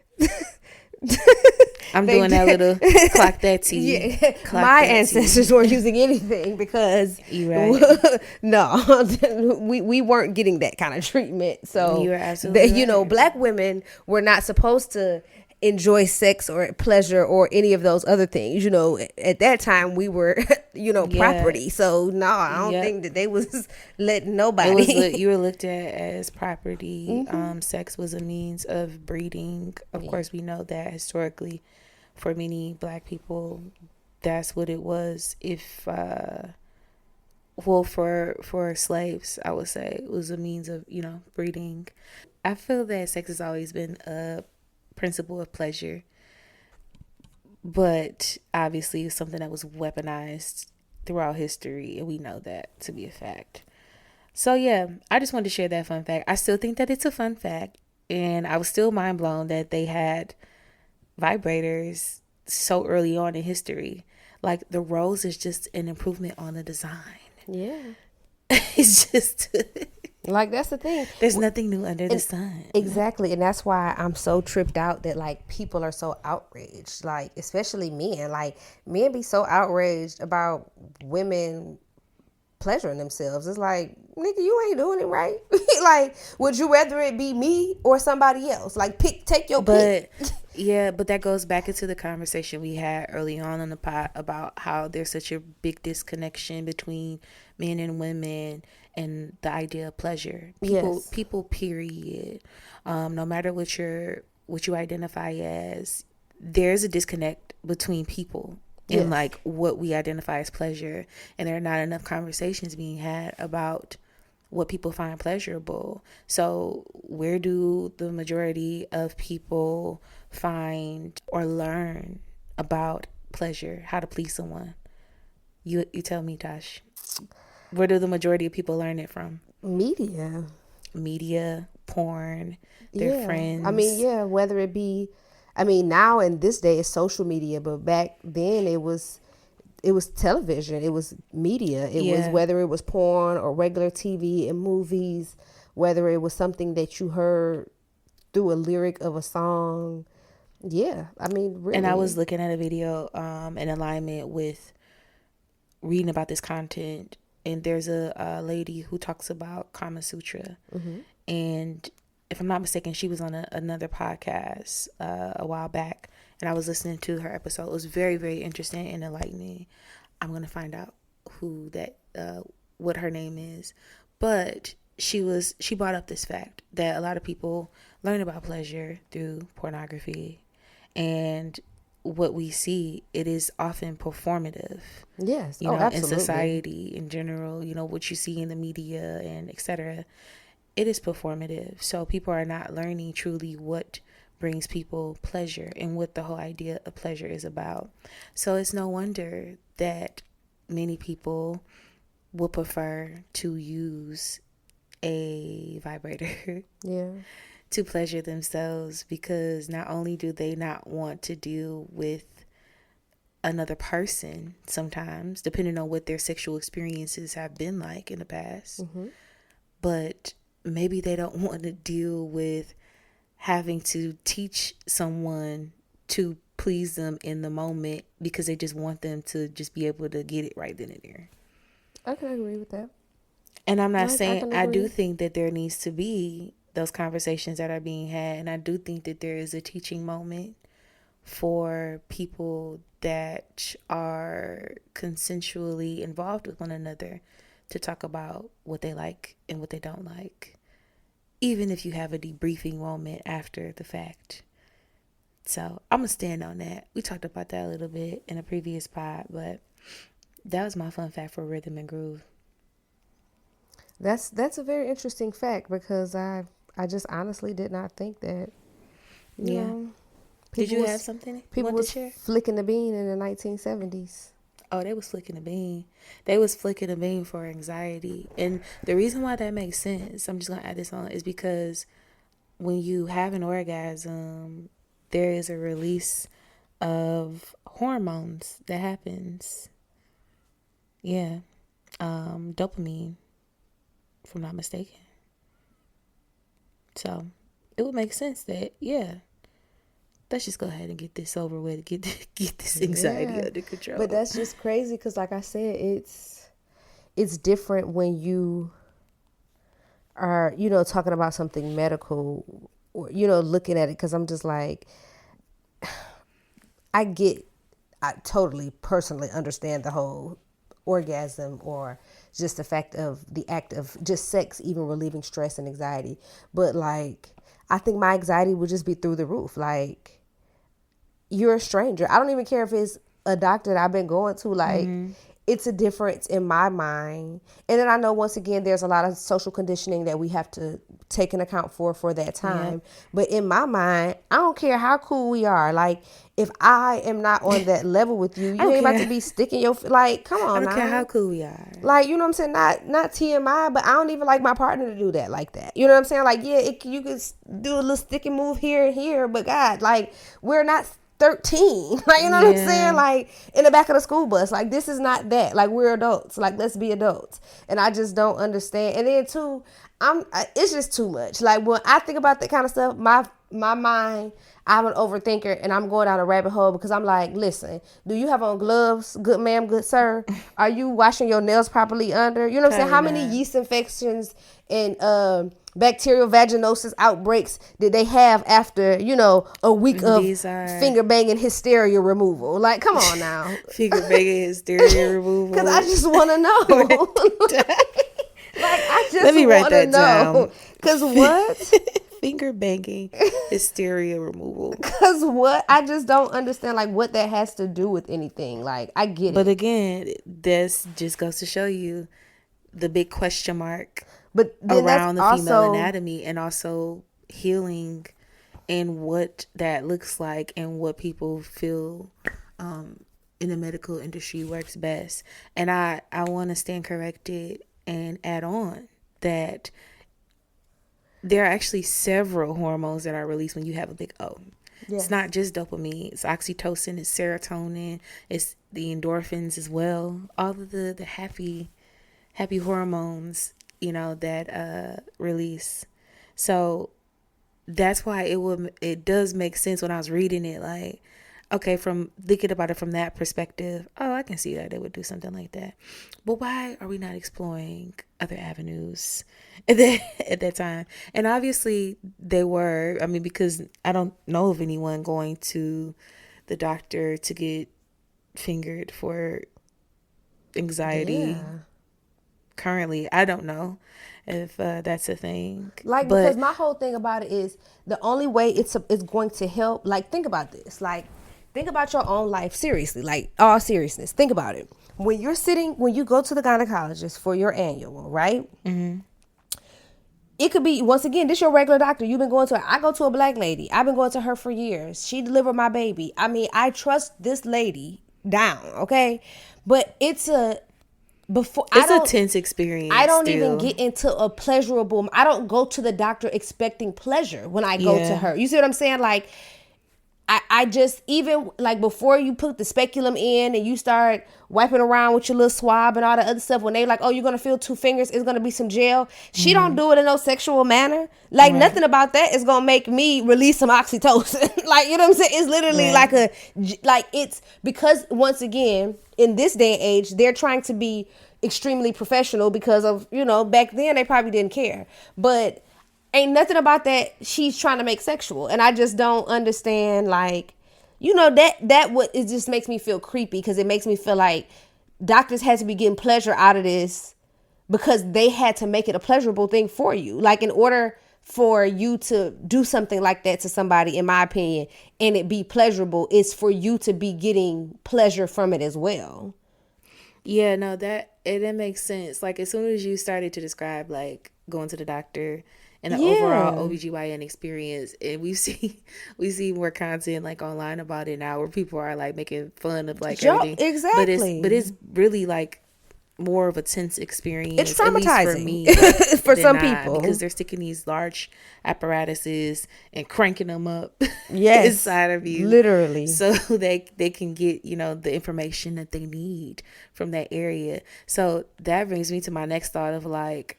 I'm doing that little clock that T. Yeah. My ancestors weren't using anything because no, we weren't getting that kind of treatment. So you are absolutely right. Black women were not supposed to enjoy sex or pleasure or any of those other things. You know, at that time we were, property. So no, I don't think that they was letting nobody. You were looked at as property. Sex was a means of breeding. Of course, we know that historically, for many Black people, that's what it was. If for slaves, I would say it was a means of breeding. I feel that sex has always been a principle of pleasure, but obviously it's something that was weaponized throughout history, and we know that to be a fact. So yeah, I just wanted to share that fun fact. I still think that it's a fun fact, and I was still mind blown that they had vibrators so early on in history. Like, the rose is just an improvement on the design. Yeah. It's just like, that's the thing. There's nothing new under the sun. Exactly. And that's why I'm so tripped out that, like, people are so outraged. Like, especially men. Like, men be so outraged about women pleasuring themselves. It's like, nigga, you ain't doing it right. Like, would you rather it be me or somebody else? Like, take your pick. Yeah, but that goes back into the conversation we had early on the pod about how there's such a big disconnection between men and women and the idea of pleasure. People, period. No matter what you identify as, there's a disconnect between people and like what we identify as pleasure, and there are not enough conversations being had about what people find pleasurable. So where do the majority of people find or learn about pleasure, how to please someone? You tell me, Tash. Where do the majority of people learn it from? Media, porn, their friends. I mean, whether it be, now in this day it's social media, but back then it was television, it was media, it was whether it was porn or regular TV and movies, whether it was something that you heard through a lyric of a song. Yeah, I mean, really. And I was looking at a video in alignment with reading about this content, and there's a lady who talks about Kama Sutra, and if I'm not mistaken, she was on another podcast a while back, and I was listening to her episode. It was very, very interesting and enlightening. I'm gonna find out what her name is, but she brought up this fact that a lot of people learn about pleasure through pornography, and what we see, it is often performative. Yes, absolutely. In society in general, what you see in the media and etc. It is performative. So people are not learning truly what brings people pleasure and what the whole idea of pleasure is about. So it's no wonder that many people will prefer to use a vibrator to pleasure themselves, because not only do they not want to deal with another person sometimes, depending on what their sexual experiences have been like in the past, but maybe they don't want to deal with having to teach someone to please them in the moment, because they just want them to just be able to get it right then and there. I can agree with that. And I'm not saying, I do think that there needs to be those conversations that are being had, and I do think that there is a teaching moment for people that are consensually involved with one another to talk about what they like and what they don't like, even if you have a debriefing moment after the fact. So I'm gonna stand on that. We talked about that a little bit in a previous pod, but that was my fun fact for rhythm and groove. That's a very interesting fact, because I just honestly did not think that. You know, did you have something? People was flicking the bean in the 1970s. Oh, they was flicking the bean. They was flicking the bean for anxiety. And the reason why that makes sense, I'm just going to add this on, is because when you have an orgasm, there is a release of hormones that happens. Yeah. Dopamine, if I'm not mistaken. So it would make sense that, let's just go ahead and get this over with, get this anxiety under control. But that's just crazy, because like I said, it's different when you are, talking about something medical, or, looking at it, because I'm just like, I totally personally understand the whole orgasm or just the fact of the act of just sex, even relieving stress and anxiety. But like, I think my anxiety would just be through the roof. Like, you're a stranger. I don't even care if it's a doctor that I've been going to. Like, it's a difference in my mind. And then I know, once again, there's a lot of social conditioning that we have to take an account for that time. Yep. But in my mind, I don't care how cool we are. Like, if I am not on that level with you, you ain't about to be sticking your, like, come on. I don't care how cool we are. Like, you know what I'm saying? Not TMI, but I don't even like my partner to do that like that. You know what I'm saying? Like, yeah, you could do a little sticky move here and here, but God, like, we're not 13. Like, you know what I'm saying? Like, in the back of the school bus. Like, this is not that. Like, we're adults. Like, let's be adults. And I just don't understand. And then too, it's just too much. Like, when I think about that kind of stuff, my mind, I'm an overthinker, and I'm going down a rabbit hole, because I'm like, listen, do you have on gloves, good ma'am, good sir? Are you washing your nails properly under? You know what I'm saying? How many yeast infections and bacterial vaginosis outbreaks did they have after, you know, a week of finger banging hysteria removal? Like, come on now. Finger banging hysteria removal. Because I just want to know. Like, I just let me write that down. Because what? Finger banging hysteria removal. Because what? I just don't understand, like, what that has to do with anything. Like, I get it. But again, this just goes to show you the big question mark around the female anatomy, and also healing and what that looks like and what people feel in the medical industry works best. And I want to stand corrected and add on that there are actually several hormones that are released when you have a big O. Yes. It's not just dopamine. It's oxytocin, it's serotonin, it's the endorphins as well. All of the happy hormones, you know, that release. So that's why it does make sense when I was reading it. Like, okay, from thinking about it from that perspective, oh, I can see that they would do something like that. But why are we not exploring other avenues at that time? And obviously they were. I mean, because I don't know of anyone going to the doctor to get fingered for anxiety. Yeah. Currently, I don't know if that's a thing. Like, because my whole thing about it is the only way it's going to help. Like, think about this. Like, think about your own life. Seriously, like, all seriousness. Think about it. When you go to the gynecologist for your annual, right? Mm-hmm. It could be, once again, this your regular doctor. You've been going to her. I go to a black lady. I've been going to her for years. She delivered my baby. I mean, I trust this lady down, okay? But it's a tense experience. I don't even get into a pleasurable. I don't go to the doctor expecting pleasure when I go to her. You see what I'm saying? Like, I just, even like before you put the speculum in and you start wiping around with your little swab and all the other stuff, when they like, oh, you're going to feel 2 fingers, it's going to be some gel. She don't do it in no sexual manner. Like, nothing about that is going to make me release some oxytocin. Like, you know what I'm saying? It's literally like it's because, once again, in this day and age, they're trying to be extremely professional because of, you know, back then they probably didn't care. But ain't nothing about that she's trying to make sexual. And I just don't understand, like, you know, that what it just makes me feel creepy, because it makes me feel like doctors had to be getting pleasure out of this because they had to make it a pleasurable thing for you. Like, in order for you to do something like that to somebody, in my opinion, and it be pleasurable, is for you to be getting pleasure from it as well. Yeah, no, that makes sense. Like, as soon as you started to describe, like, going to the doctor and the overall OBGYN experience, and we see more content like online about it now, where people are like making fun of like everything. Exactly. But it's really like more of a tense experience. It's traumatizing for me, for some people, because they're sticking these large apparatuses and cranking them up inside of you, literally, so they can get, you know, the information that they need from that area. So that brings me to my next thought of like,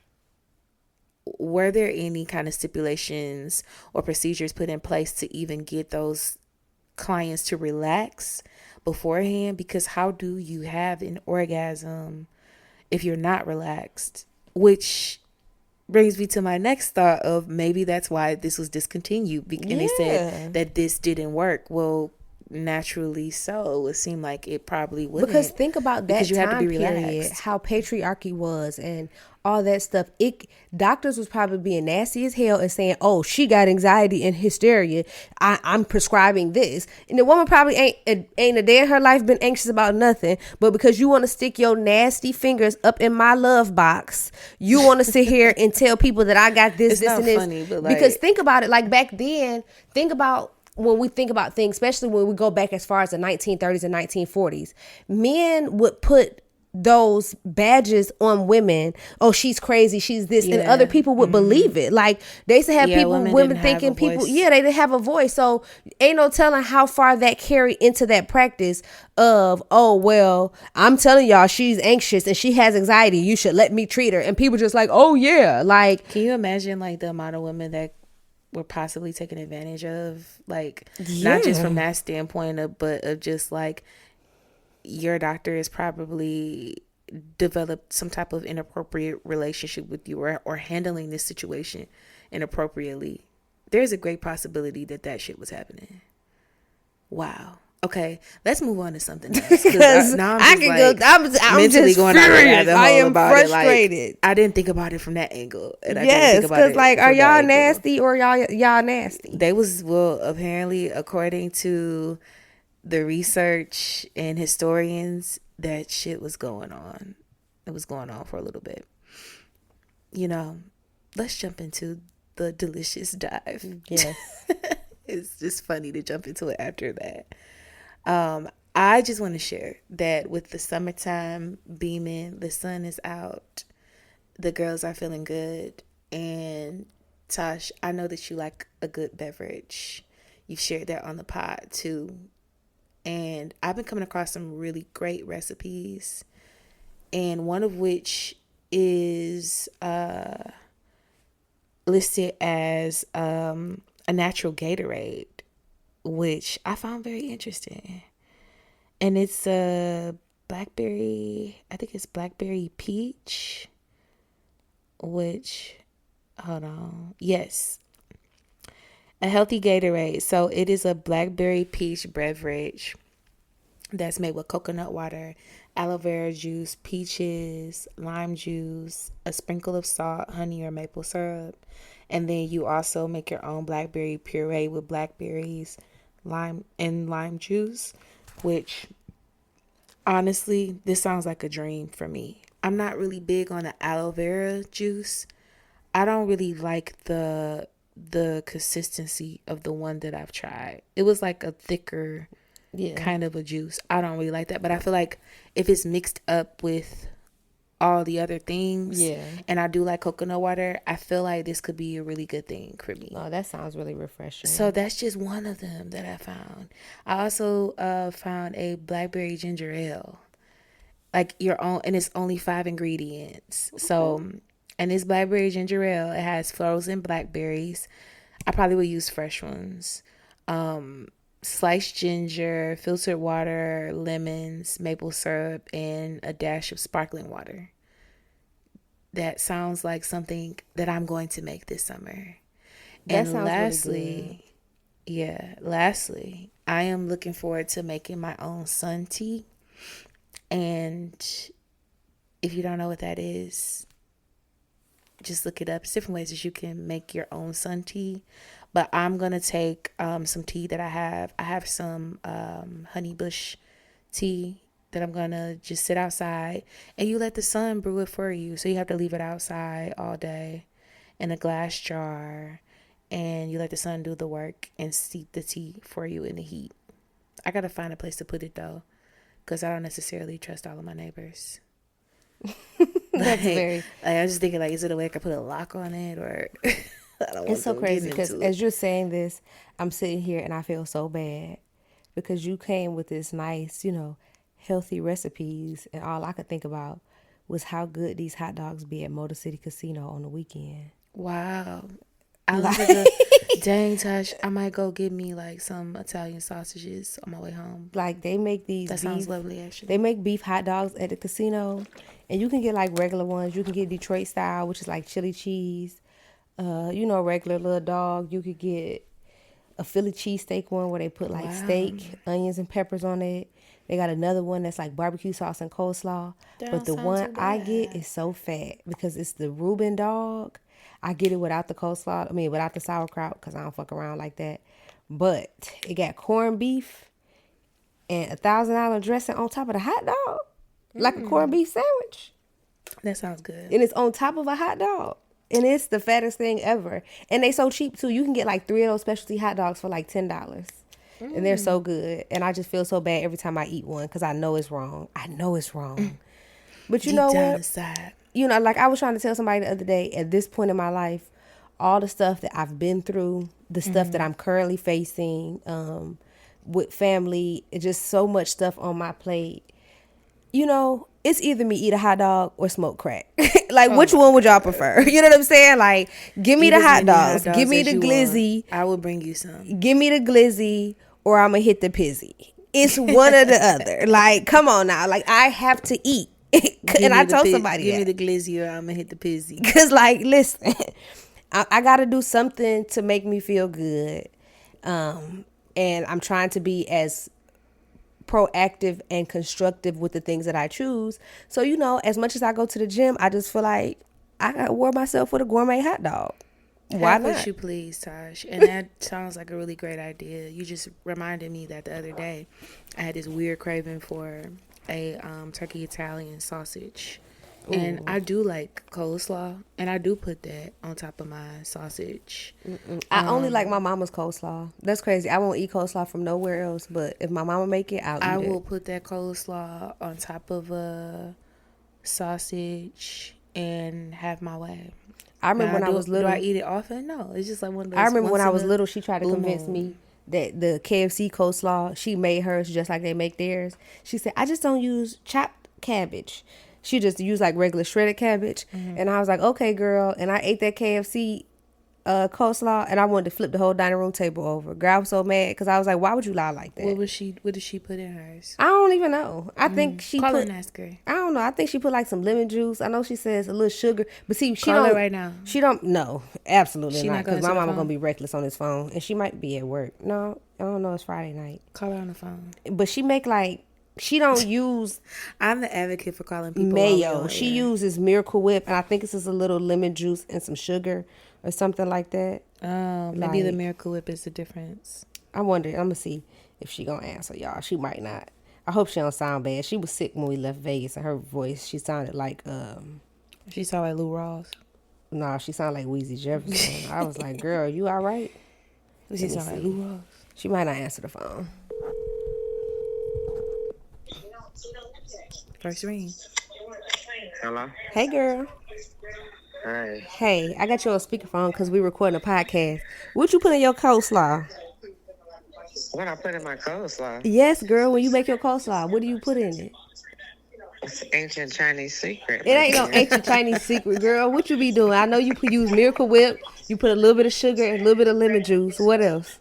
were there any kind of stipulations or procedures put in place to even get those clients to relax beforehand? Because how do you have an orgasm if you're not relaxed? Which brings me to my next thought of maybe that's why this was discontinued. And they said that this didn't work. Well, naturally so. It seemed like it probably wouldn't. Because think about that time period, how patriarchy was and all that stuff. Doctors was probably being nasty as hell and saying, "Oh, she got anxiety and hysteria. I'm prescribing this." And the woman probably ain't a day in her life been anxious about nothing. But because you want to stick your nasty fingers up in my love box, you want to sit here and tell people that I got this, this, and this. Funny, but because think about it, like back then. Think about. When we think about things, especially when we go back as far as the 1930s and 1940s, men would put those badges on women. Oh, she's crazy, she's this, and other people would believe it. Like they used to have women thinking people, they didn't have a voice. So ain't no telling how far that carried into that practice of, oh well, I'm telling y'all she's anxious and she has anxiety. You should let me treat her. And people just like, oh yeah, like. Can you imagine like the amount of women that were possibly taken advantage of, like not just from that standpoint but of just like your doctor has probably developed some type of inappropriate relationship with you or handling this situation inappropriately. There's a great possibility that shit was happening. Wow. Okay, let's move on to something else. Because now I'm mentally going out there. I am frustrated. Like, I didn't think about it from that angle. And yes, because like, are y'all nasty or y'all nasty? They was, well, apparently, according to the research and historians, that shit was going on. It was going on for a little bit. You know, let's jump into the delicious dive. Yes. It's just funny to jump into it after that. I just want to share that with the summertime beaming, the sun is out, the girls are feeling good, and Tosh, I know that you like a good beverage. You've shared that on the pod too, and I've been coming across some really great recipes, and one of which is listed as a natural Gatorade, which I found very interesting. And it's a blackberry, I think it's blackberry peach, which, hold on, yes, a healthy Gatorade. So it is a blackberry peach beverage that's made with coconut water, aloe vera juice, peaches, lime juice, a sprinkle of salt, honey, or maple syrup. And then you also make your own blackberry puree with blackberries, lime juice, which honestly, this sounds like a dream for me. I'm not really big on the aloe vera juice. I don't really like the consistency of the one that I've tried. It was like a thicker kind of a juice. I don't really like that, but I feel like if it's mixed up with all the other things, and I do like coconut water, I feel like this could be a really good thing for me. Oh, that sounds really refreshing. So that's just one of them that I found. I also found a blackberry ginger ale, like your own, and it's only 5 ingredients. Okay. So, and this blackberry ginger ale, it has frozen blackberries. I probably would use fresh ones. Sliced ginger, filtered water, lemons, maple syrup, and a dash of sparkling water. That sounds like something that I'm going to make this summer. That sounds really good. Lastly, I am looking forward to making my own sun tea. And if you don't know what that is, just look it up. It's different ways that you can make your own sun tea. But I'm going to take some tea that I have. I have some honey bush tea that I'm going to just sit outside. And you let the sun brew it for you. So you have to leave it outside all day in a glass jar. And you let the sun do the work and steep the tea for you in the heat. I got to find a place to put it, though, because I don't necessarily trust all of my neighbors. That's very... I was just thinking, like, is it a way I could put a lock on it or... It's so crazy because as you're saying this, I'm sitting here and I feel so bad because you came with this nice, healthy recipes, and all I could think about was how good these hot dogs be at Motor City Casino on the weekend. Wow. I was dang, Tash, I might go get me like some Italian sausages on my way home. Like they make these. That sounds lovely, actually. They make beef hot dogs at the casino, and you can get like regular ones. You can get Detroit style, which is like chili cheese. Regular little dog. You could get a Philly cheesesteak one where they put like steak, onions, and peppers on it. They got another one that's like barbecue sauce and coleslaw. But the one I get is so fat because it's the Reuben dog. I get it without the coleslaw. I mean, without the sauerkraut because I don't fuck around like that. But it got corned beef and $1,000 dressing on top of the hot dog. Like a corned beef sandwich. That sounds good. And it's on top of a hot dog. And it's the fattest thing ever. And they so cheap, too. You can get like 3 of those specialty hot dogs for like $10. And they're so good. And I just feel so bad every time I eat one because I know it's wrong. But you know what? Inside. Like I was trying to tell somebody the other day, at this point in my life, all the stuff that I've been through, the stuff that I'm currently facing with family, just so much stuff on my plate. It's either me eat a hot dog or smoke crack. Like, which one would y'all prefer? You know what I'm saying? Like, give me the hot dogs. Give me the glizzy. I will bring you some. Give me the glizzy or I'm going to hit the pizzy. It's one or the other. Like, come on now. Like, I have to eat. And I told somebody give me the glizzy or I'm going to hit the pizzy. Because, like, listen, I got to do something to make me feel good. And I'm trying to be as proactive and constructive with the things that I choose. So, as much as I go to the gym, I just feel like I got to reward myself with a gourmet hot dog. Why not? What you please, Tash. And that sounds like a really great idea. You just reminded me that the other day I had this weird craving for a turkey Italian sausage. Ooh. And I do like coleslaw, and I do put that on top of my sausage. I only like my mama's coleslaw. That's crazy. I won't eat coleslaw from nowhere else, but if my mama make it, I will put that coleslaw on top of a sausage and have my way. I remember when I was little. Do I eat it often? No, it's just like one of those. I remember when I was little, she tried to convince me that the KFC coleslaw, she made hers just like they make theirs. She said, I just don't use chopped cabbage. She just used like regular shredded cabbage. And I was like, okay, girl. And I ate that KFC coleslaw and I wanted to flip the whole dining room table over. Girl, I was so mad because I was like, why would you lie like that? What did she put in hers? I don't even know. I think she Call put. her and ask her. I don't know. I think she put like some lemon juice. I know she says a little sugar, but see, she Call don't. her right now. She don't. No, absolutely not. Because my mama phone? gonna be reckless on this phone, and she might be at work. No, I don't know. It's Friday night. Call her on the phone. But she make like. She don't use. I'm the advocate for calling people mayo. She uses Miracle Whip, and I think it's just a little lemon juice and some sugar or something like that. Oh, maybe the Miracle Whip is the difference. I wonder. I'm gonna see if she gonna answer, y'all. She might not. I hope she don't sound bad. She was sick when we left Vegas, and her voice, she sounded like She sounded like Lou Ross. No, she sounded like Weezy Jefferson. I was like, girl, you all right? She sounded like Lou Ross. She might not answer the phone. First ring. Hello? Hey, girl. Hi. Hey, I got you on speakerphone because we recording a podcast. What you put in your coleslaw? What I put in my coleslaw? Yes, girl. When you make your coleslaw, what do you put in it? It's ancient Chinese secret. It ain't no ancient Chinese secret, girl. What you be doing? I know you use Miracle Whip. You put a little bit of sugar and a little bit of lemon juice. What else?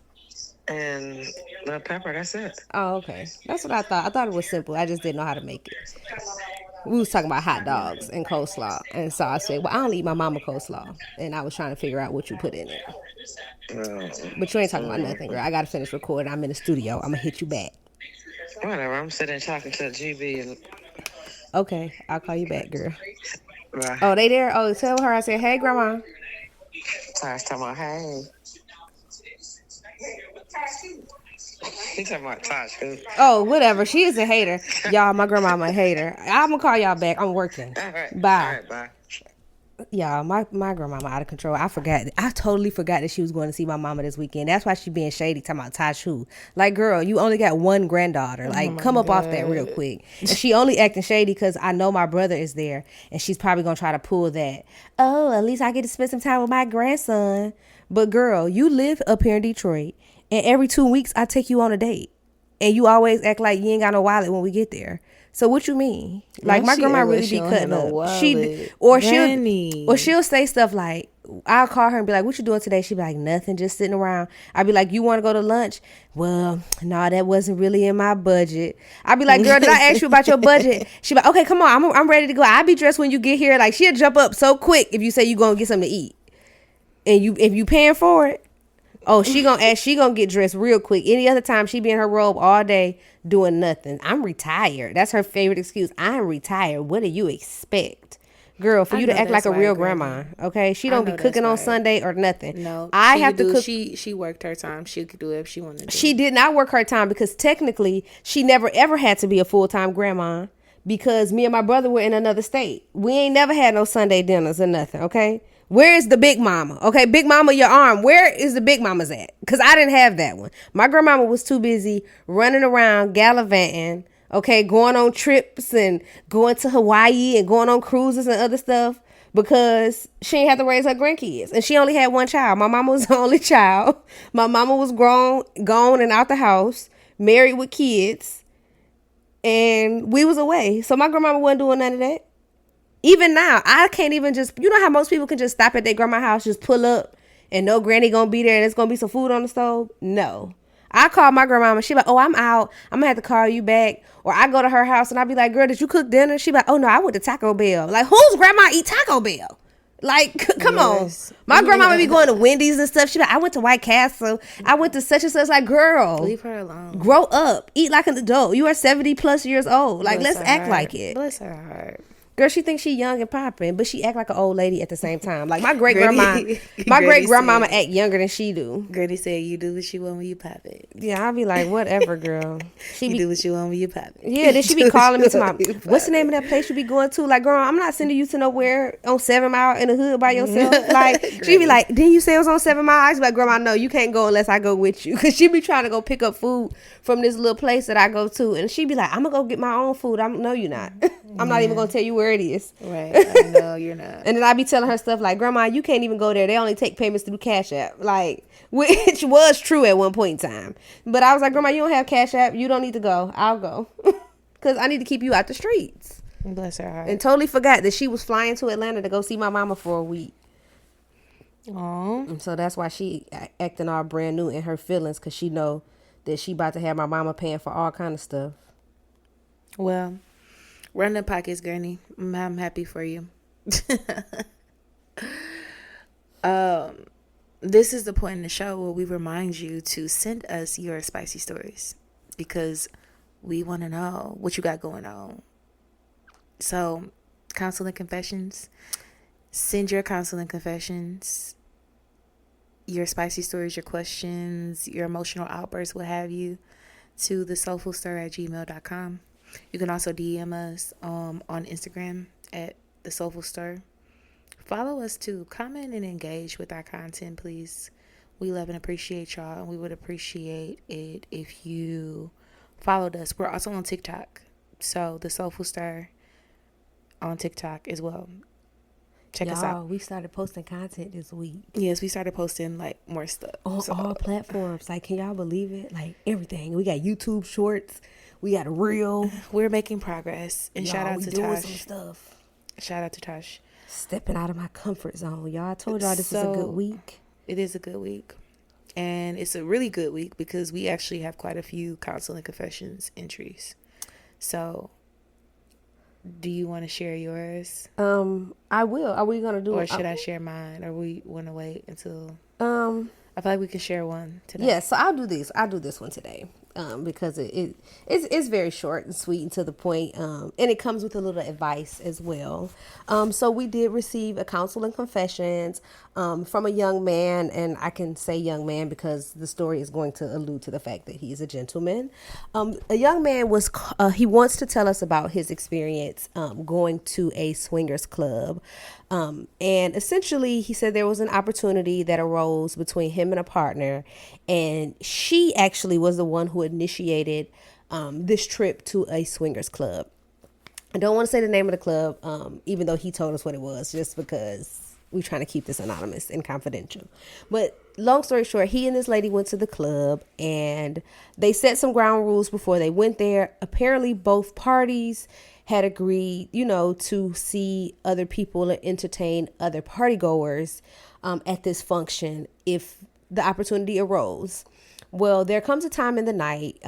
And little pepper, that's it. Oh, okay. That's what I thought. I thought it was simple. I just didn't know how to make it. We was talking about hot dogs and coleslaw. And so I said, well, I only eat my mama coleslaw. And I was trying to figure out what you put in it. But you ain't talking about nothing, girl. I got to finish recording. I'm in the studio. I'm going to hit you back. Whatever. I'm sitting talking to GB. And... Okay. I'll call you back, girl. Bye. Oh, they there? Oh, tell her I said, hey, Grandma. Tash talking about, hey. He talking about Tash. Oh, whatever. She is a hater. Y'all, my grandma a hater. I'm going to call y'all back. I'm working. All right. Bye. All right, bye. Y'all, my grandmama out of control. I totally forgot that she was going to see my mama this weekend. That's why she being shady, talking about Tash who. Like, girl, you only got one granddaughter. Like, come up off that real quick. And she only acting shady because I know my brother is there. And she's probably going to try to pull that. Oh, at least I get to spend some time with my grandson. But, girl, you live up here in Detroit. And every 2 weeks, I take you on a date. And you always act like you ain't got no wallet when we get there. So what you mean? Like, my grandma really be cutting up. She'll say stuff like, I'll call her and be like, what you doing today? She'd be like, nothing, just sitting around. I'd be like, you want to go to lunch? Well, no, that wasn't really in my budget. I'd be like, girl, did I ask you about your budget? She'd be like, okay, come on, I'm ready to go. I'll be dressed when you get here. Like, she'll jump up so quick if you say you going to get something to eat. And if you paying for it, oh, she gonna get dressed real quick. Any other time, she be in her robe all day doing nothing. I'm retired. That's her favorite excuse. I'm retired. What do you expect? Girl, for you to act like a real grandma, okay? She don't be cooking on Sunday or nothing. No, I have to cook. She worked her time. She could do it if she wanted to. She did not work her time because technically she never ever had to be a full-time grandma because me and my brother were in another state. We ain't never had no Sunday dinners or nothing, okay? Where is the big mama? Okay, big mama, your arm. Where is the big mamas at? Because I didn't have that one. My grandmama was too busy running around, gallivanting, okay, going on trips and going to Hawaii and going on cruises and other stuff because she ain't have to raise her grandkids. And she only had one child. My mama was the only child. My mama was grown, gone and out the house, married with kids, and we was away. So my grandmama wasn't doing none of that. Even now, I can't even just, you know how most people can just stop at their grandma's house, just pull up and no granny gonna be there and there's gonna be some food on the stove? No. I call my grandmama. She like, oh, I'm out. I'm gonna have to call you back. Or I go to her house and I be like, girl, did you cook dinner? She like, oh no, I went to Taco Bell. Like, whose grandma eat Taco Bell? Like, come on. My grandma be going to Wendy's and stuff. She like, I went to White Castle. I went to such and such. Like, girl, leave her alone. Grow up. Eat like an adult. You are 70 plus years old. Like, let's act like it. Bless her heart. Girl, she thinks she young and popping, but she act like an old lady at the same time. Like my great grandmama act younger than she do. Granny said, "You do what you want when you pop it." Yeah, I'll be like, whatever, girl. You do what you want when you pop it. Yeah, then she be calling me to my, what's the name of that place you be going to? Like, girl, I'm not sending you to nowhere on 7 Mile in the hood by yourself. Like, she be like, didn't you say it was on 7 Mile? I be like, grandma, no, you can't go unless I go with you. Cause she be trying to go pick up food from this little place that I go to, and she be like, I'm gonna go get my own food. No, you're not. I'm not even gonna tell you where it is. Right. I know you're not. And then I be telling her stuff like, grandma, you can't even go there. They only take payments through Cash App. Like, which was true at one point in time. But I was like, grandma, you don't have Cash App. You don't need to go. I'll go. Because I need to keep you out the streets. Bless her heart. And totally forgot that she was flying to Atlanta to go see my mama for a week. Aww. And so that's why she acting all brand new in her feelings, because she know that she about to have my mama paying for all kind of stuff. Well, run the pockets, Granny. I'm happy for you. This is the point in the show where we remind you to send us your spicy stories because we want to know what you got going on. So, Counsel and Confessions. Send your Counsel and Confessions, your spicy stories, your questions, your emotional outbursts, what have you, to thesoulfulstir@gmail.com. You can also DM us on Instagram at thesoulfulstir. Follow us too. Comment and engage with our content, please. We love and appreciate y'all, and we would appreciate it if you followed us. We're also on TikTok, so The Soulful Stir on TikTok as well. Check us out. We started posting content this week. Yes, we started posting like more stuff on all platforms. Like, can y'all believe it? Like everything. We got YouTube Shorts. We got a reel. We're making progress. And shout out to Tash. Some stuff. Shout out to Tash. Stepping out of my comfort zone, y'all. I told y'all this is a good week. It is a good week. And it's a really good week because we actually have quite a few Counsel and Confessions entries. So, do you want to share yours? I will. Are we gonna do it? Or should I share mine? Or we want to wait until I feel like we can share one today. Yeah, so I'll do this. I'll do this one today. Because it's very short and sweet and to the point, and it comes with a little advice as well. So we did receive a Counsel and Confessions from a young man, and I can say young man because the story is going to allude to the fact that he's a gentleman. A young man he wants to tell us about his experience going to a swingers club. And essentially he said there was an opportunity that arose between him and a partner, and she actually was the one who initiated this trip to a swingers club. I don't want to say the name of the club, even though he told us what it was, just because we're trying to keep this anonymous and confidential. But long story short, he and this lady went to the club and they set some ground rules before they went there. Apparently both parties had agreed, to see other people and entertain other party goers. at this function if the opportunity arose. Well, there comes a time in the night,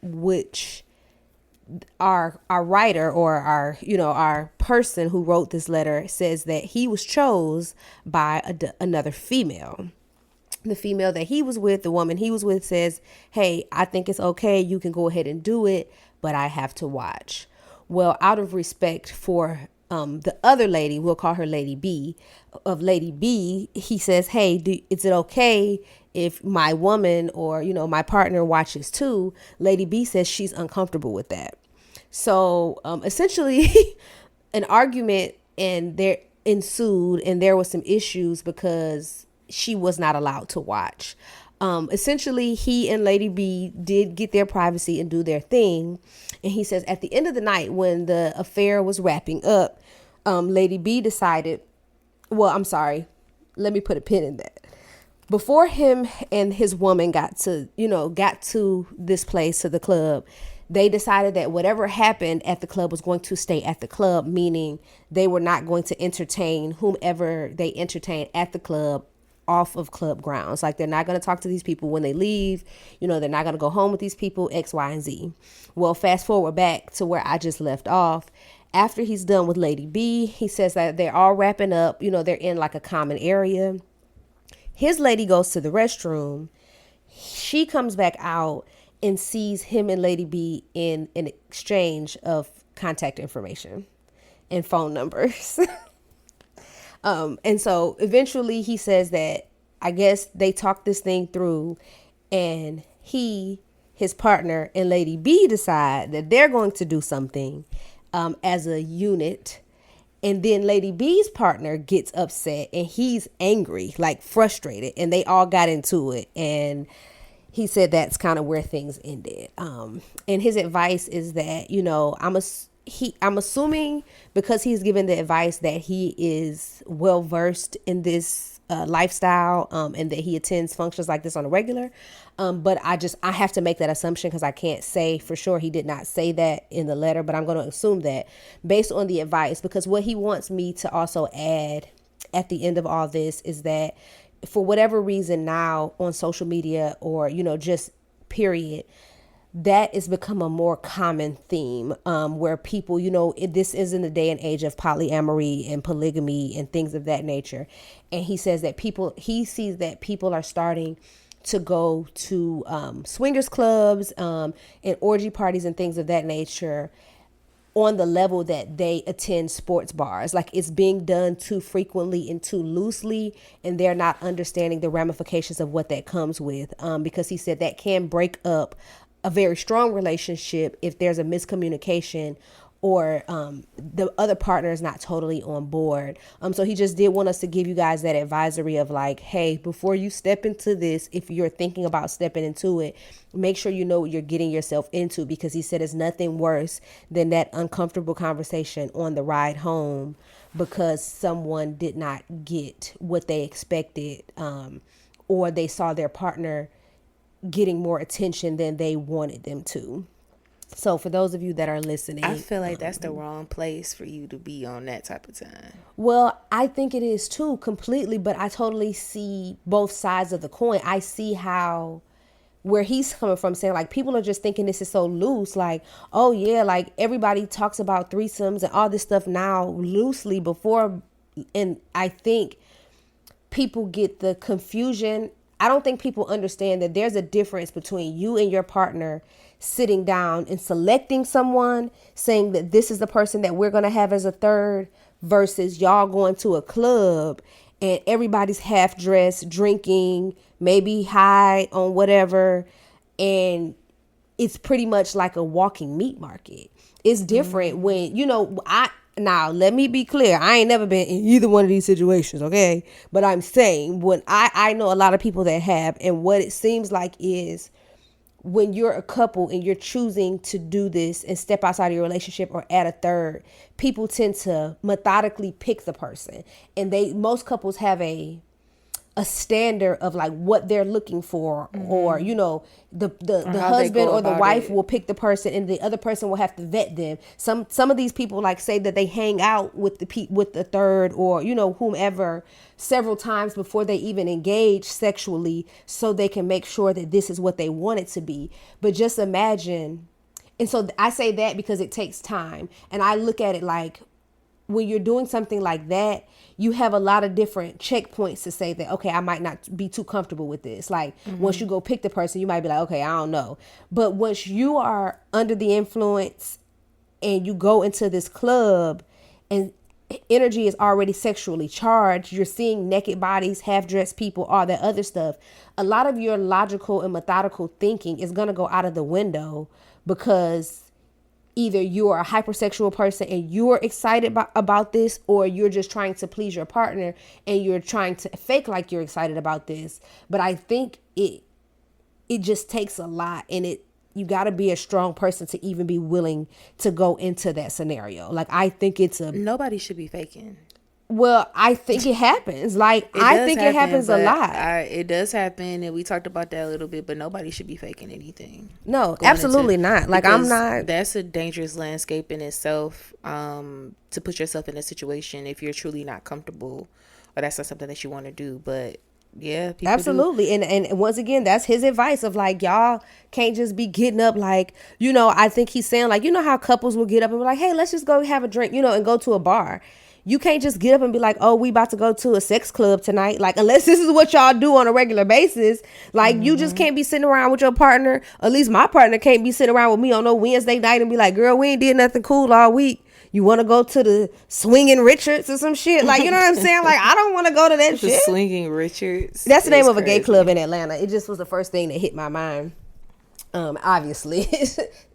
which our writer, or our person who wrote this letter, says that he was chose by another female. The female that he was with, the woman he was with, says, hey, I think it's okay. You can go ahead and do it, but I have to watch. Well, out of respect for the other lady, we'll call her Lady B, of Lady B, he says, hey, is it okay if my woman or, my partner watches too? Lady B says she's uncomfortable with that. So essentially an argument and there ensued, and there was some issues because she was not allowed to watch. Essentially, he and Lady B did get their privacy and do their thing. And he says at the end of the night, when the affair was wrapping up, Lady B decided, let me put a pin in that. Before him and his woman got to this place, to the club, they decided that whatever happened at the club was going to stay at the club, meaning they were not going to entertain whomever they entertained at the club off of club grounds. Like, they're not going to talk to these people when they leave. They're not going to go home with these people, X, Y, and Z. Well, fast forward back to where I just left off. After he's done with Lady B, he says that they're all wrapping up. They're in like a common area. His lady goes to the restroom. She comes back out and sees him and Lady B in an exchange of contact information and phone numbers. And so eventually he says that I guess they talked this thing through, and his partner, and Lady B decide that they're going to do something as a unit. And then Lady B's partner gets upset and he's angry, like frustrated, and they all got into it. And he said that's kind of where things ended. And his advice is that, I'm assuming because he's given the advice that he is well versed in this lifestyle, and that he attends functions like this on a regular. But I have to make that assumption because I can't say for sure. He did not say that in the letter, but I'm going to assume that based on the advice, because what he wants me to also add at the end of all this is that for whatever reason now on social media, or, just period, that has become a more common theme, where people, this isn't the day and age of polyamory and polygamy and things of that nature. And he says that he sees that people are starting to go to swingers clubs and orgy parties and things of that nature on the level that they attend sports bars. Like, it's being done too frequently and too loosely, and they're not understanding the ramifications of what that comes with, because he said that can break up a very strong relationship if there's a miscommunication or the other partner is not totally on board. So he just did want us to give you guys that advisory of like, hey, before you step into this, if you're thinking about stepping into it, make sure you know what you're getting yourself into, because he said it's nothing worse than that uncomfortable conversation on the ride home because someone did not get what they expected, or they saw their partner getting more attention than they wanted them to. So for those of you that are listening, I feel like that's the wrong place for you to be on that type of time. Well, I think it is too, completely, but I totally see both sides of the coin. I see where he's coming from, saying like people are just thinking this is so loose, like, oh yeah, like everybody talks about threesomes and all this stuff now loosely before, and I think people get the confusion. I don't think people understand that there's a difference between you and your partner sitting down and selecting someone, saying that this is the person that we're going to have as a third, versus y'all going to a club and everybody's half dressed, drinking, maybe high on whatever. And it's pretty much like a walking meat market. It's different when, now, let me be clear. I ain't never been in either one of these situations, okay? But I'm saying when I know a lot of people that have, and what it seems like is when you're a couple and you're choosing to do this and step outside of your relationship or add a third, people tend to methodically pick the person. And most couples have a a standard of like what they're looking for, or you know, the husband or the wife will pick the person, and the other person will have to vet them. Some of these people like say that they hang out with the third, or you know, whomever, several times before they even engage sexually, so they can make sure that this is what they want it to be. But just imagine, and so I say that because it takes time, and I look at it like, when you're doing something like that, you have a lot of different checkpoints to say that, okay, I might not be too comfortable with this. Like once you go pick the person, you might be like, okay, I don't know. But once you are under the influence and you go into this club and energy is already sexually charged, you're seeing naked bodies, half-dressed people, all that other stuff, a lot of your logical and methodical thinking is going to go out of the window, because either you are a hypersexual person and you're excited about this, or you're just trying to please your partner and you're trying to fake like you're excited about this. But I think it just takes a lot, and you got to be a strong person to even be willing to go into that scenario. Like, I think nobody should be faking. Well, I think it happens. Like, I think it happens a lot. It does happen, and we talked about that a little bit, but nobody should be faking anything. No, absolutely not. Like, I'm not. That's a dangerous landscape in itself, to put yourself in a situation if you're truly not comfortable, or that's not something that you want to do. But yeah, people absolutely. And once again, that's his advice of like, y'all can't just be getting up like, you know, I think he's saying like, you know how couples will get up and be like, hey, let's just go have a drink, you know, and go to a bar. You can't just get up and be like, oh, we about to go to a sex club tonight. Like, unless this is what y'all do on a regular basis. Like, you just can't be sitting around with your partner. At least my partner can't be sitting around with me on no Wednesday night and be like, girl, we ain't did nothing cool all week. You want to go to the Swinging Richards or some shit? Like, you know what I'm saying? Like, I don't want to go to that shit. Swinging Richards. That's the name of a gay club in Atlanta. It just was the first thing that hit my mind. Obviously,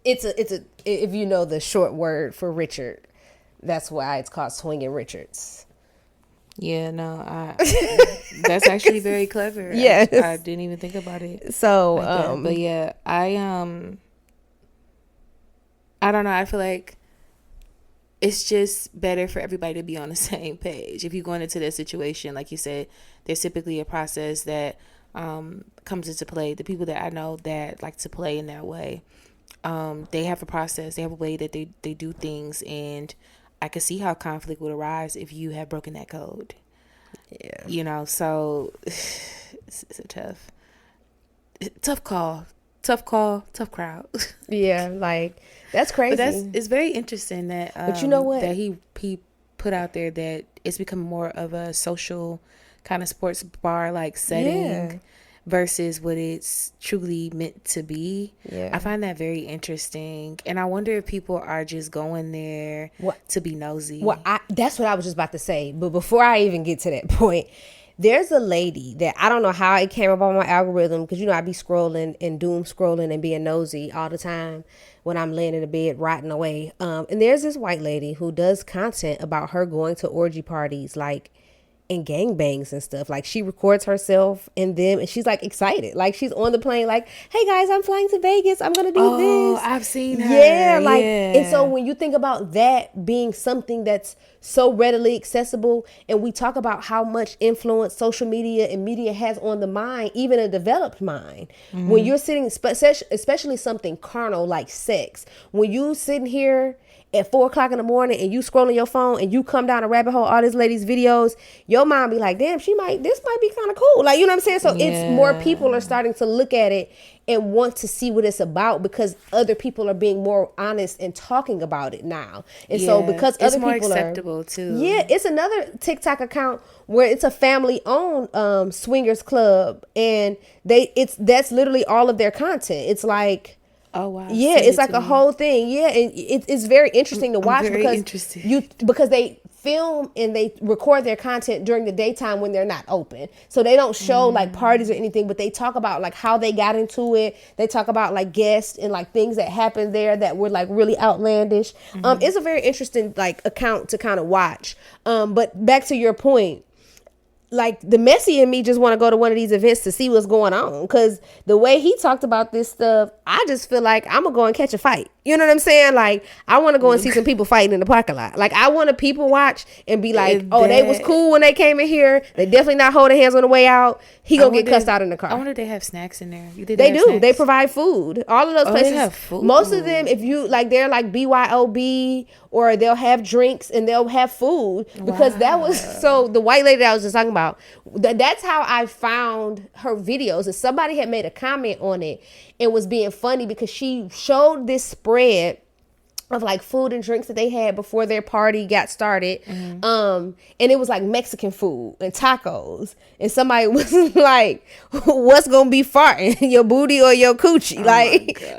it's a if you know the short word for Richard. That's why it's called Swinging Richards. Yeah, no, that's actually very clever. Yes. I didn't even think about it. So, like but yeah, I don't know. I feel like it's just better for everybody to be on the same page. If you're going into this situation, like you said, there's typically a process that comes into play. The people that I know that like to play in that way, they have a process. They have a way that they do things, and I could see how conflict would arise if you have broken that code. Yeah. You know, so it's a tough call, tough crowd. Yeah, like, that's crazy. But it's very interesting that, but you know what? That he put out there that it's become more of a social kind of sports bar like setting. Yeah. Versus what it's truly meant to be. Yeah. I find that very interesting. And I wonder if people are just going there to be nosy. Well, that's what I was just about to say. But before I even get to that point, there's a lady that I don't know how it came up on my algorithm, because, you know, I be scrolling and doom scrolling and being nosy all the time when I'm laying in the bed rotting away. And there's this white lady who does content about her going to orgy parties, like, and gangbangs and stuff. Like, she records herself in them, and she's like excited. Like, she's on the plane like, hey guys, I'm flying to Vegas. I'm gonna do this. I've seen her. Yeah, like, and so when you think about that being something that's so readily accessible, and we talk about how much influence social media and media has on the mind, even a developed mind, when you're sitting, especially something carnal like sex, when you sitting here at 4:00 in the morning and you scrolling your phone and you come down a rabbit hole, all these ladies' videos, your mind be like, damn, this might be kind of cool. Like, you know what I'm saying? So it's more people are starting to look at it and want to see what it's about, because other people are being more honest and talking about it now. And so because other people more acceptable too. Yeah, it's another TikTok account where it's a family owned swingers club, and that's literally all of their content. It's like, oh wow! Yeah, it's like a whole thing. Yeah, and it's very interesting to watch, because they film and they record their content during the daytime when they're not open, so they don't show like parties or anything, but they talk about like how they got into it. They talk about like guests and like things that happened there that were like really outlandish. It's a very interesting like account to kind of watch. But back to your point, like the messy in me just want to go to one of these events to see what's going on. Cause the way he talked about this stuff, I just feel like I'm gonna go and catch a fight. You know what I'm saying? Like I want to go and see some people fighting in the parking lot. Like I want to people watch and be like, oh, they was cool when they came in here. They definitely not holding hands on the way out. He gonna get cussed out in the car. I wonder if they have snacks in there. They do. Snacks? They provide food. All of those places. They have food. Most of them, if you like, they're like BYOB, or they'll have drinks and they'll have food, because that was so. The white lady that I was just talking about, that's how I found her videos. And somebody had made a comment on it. It was being funny because she showed this spread of like food and drinks that they had before their party got started. And it was like Mexican food and tacos. And somebody was like, what's gonna be farting, your booty or your coochie?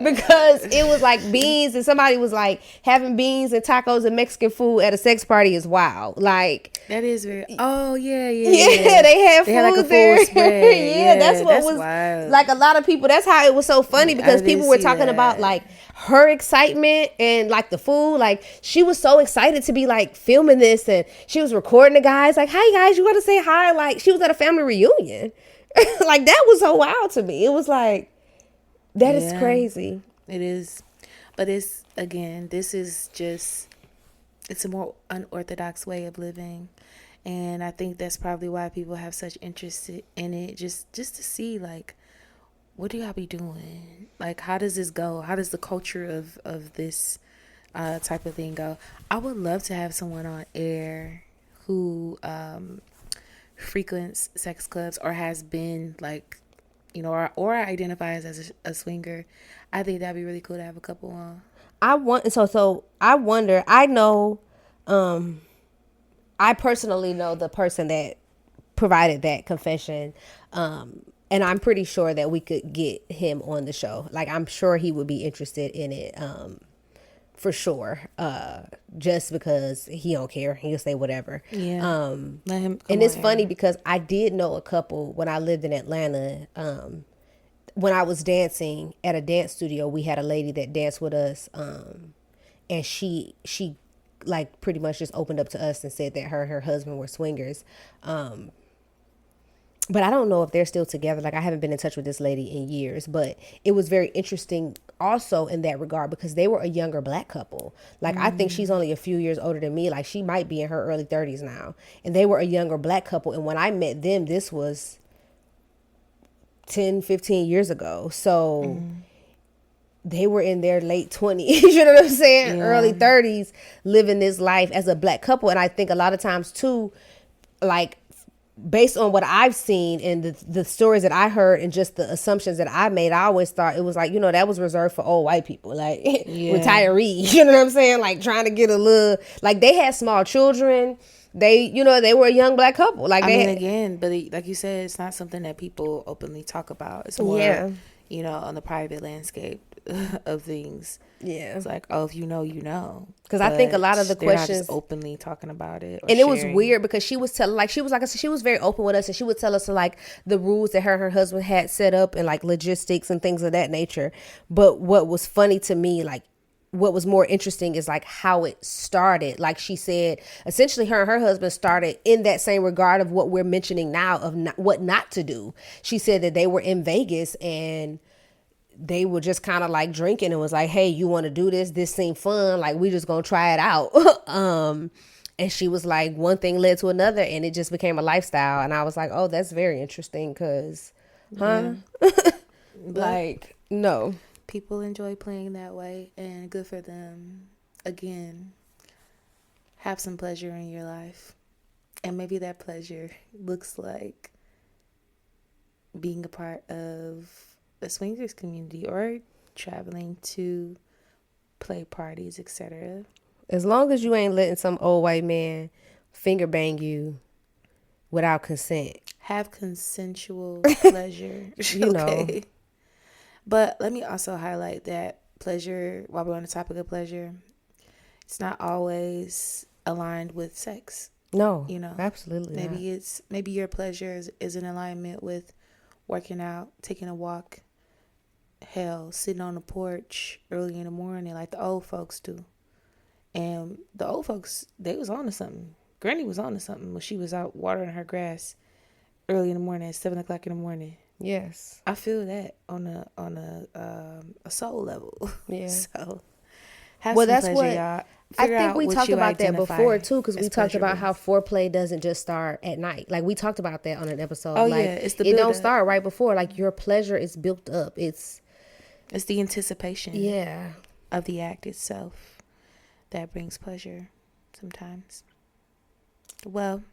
Because it was like beans, and somebody was like, having beans and tacos and Mexican food at a sex party is wild. Like that is very, yeah, they had food like a there. full spread. Yeah, that's was wild. Like a lot of people, that's how it was so funny, because people were talking about like her excitement and like the food. Like she was so excited to be like filming this, and she was recording the guys like, hi guys, you gotta say hi. Like she was at a family reunion. Like that was so wild to me. It was like, that is crazy. It is. But it's, again, this is just, it's a more unorthodox way of living. And I think that's probably why people have such interest in it, just to see like, what do y'all be doing? Like, how does this go? How does the culture of this type of thing go? I would love to have someone on air who frequents sex clubs or has been like, you know, or identifies as a swinger. I think that'd be really cool to have a couple on. I wonder, I know, I personally know the person that provided that confession. And I'm pretty sure that we could get him on the show. Like, I'm sure he would be interested in it, for sure. Just because he don't care. He'll say whatever. Yeah. Let him and it's funny because I did know a couple when I lived in Atlanta. When I was dancing at a dance studio, we had a lady that danced with us. And she like pretty much just opened up to us and said that her and her husband were swingers. But I don't know if they're still together. Like, I haven't been in touch with this lady in years, but it was very interesting also in that regard, because they were a younger black couple. Like, I think she's only a few years older than me. Like, she might be in her early 30s now. And they were a younger black couple. And when I met them, this was 10, 15 years ago. So they were in their late 20s, you know what I'm saying? Yeah. Early 30s, living this life as a black couple. And I think a lot of times too, like, based on what I've seen and the stories that I heard and just the assumptions that I made, I always thought it was like, you know, that was reserved for old white people, like retirees, you know what I'm saying? Like trying to get a little, like they had small children. They, you know, they were a young black couple. Like, but like you said, it's not something that people openly talk about. It's more, you know, on the private landscape of things. Yeah, it's like, oh, if you know, you know. Because I think a lot of the questions, not just openly talking about it, and sharing. It was weird because she was telling, like, she was very open with us, and she would tell us like the rules that her and her husband had set up and like logistics and things of that nature. But what was funny to me, like, what was more interesting is like how it started. Like she said, essentially her and her husband started in that same regard of what we're mentioning now of what not to do. She said that they were in Vegas and they were just kind of like drinking and was like, hey, you want to do this? This seemed fun. Like, we just gonna try it out. And she was like, one thing led to another and it just became a lifestyle. And I was like, oh, that's very interesting because, like, no. People enjoy playing that way and good for them. Again, have some pleasure in your life. And maybe that pleasure looks like being a part of the swingers community or traveling to play parties, etc. As long as you ain't letting some old white man finger bang you without consent. Have consensual pleasure. You know. But let me also highlight that pleasure, while we're on the topic of pleasure, it's not always aligned with sex. No, you know, absolutely maybe your pleasure is in alignment with working out, taking a walk, hell, sitting on the porch early in the morning like the old folks do. And the old folks, they was on to something. Granny was on to something when she was out watering her grass early in the morning, at 7 o'clock in the morning. Yes. I feel that on a soul level. Yeah. So have Well, some that's pleasure, what y'all. I Figure think out we what talked you about that identify before too, because we as talked about how pleasurable. foreplay doesn't just start at night. Like we talked about that on an episode. Oh like yeah, it's the it build don't up. start right before. Like your pleasure is built up. It's the anticipation yeah. of the act itself that brings pleasure sometimes. Well,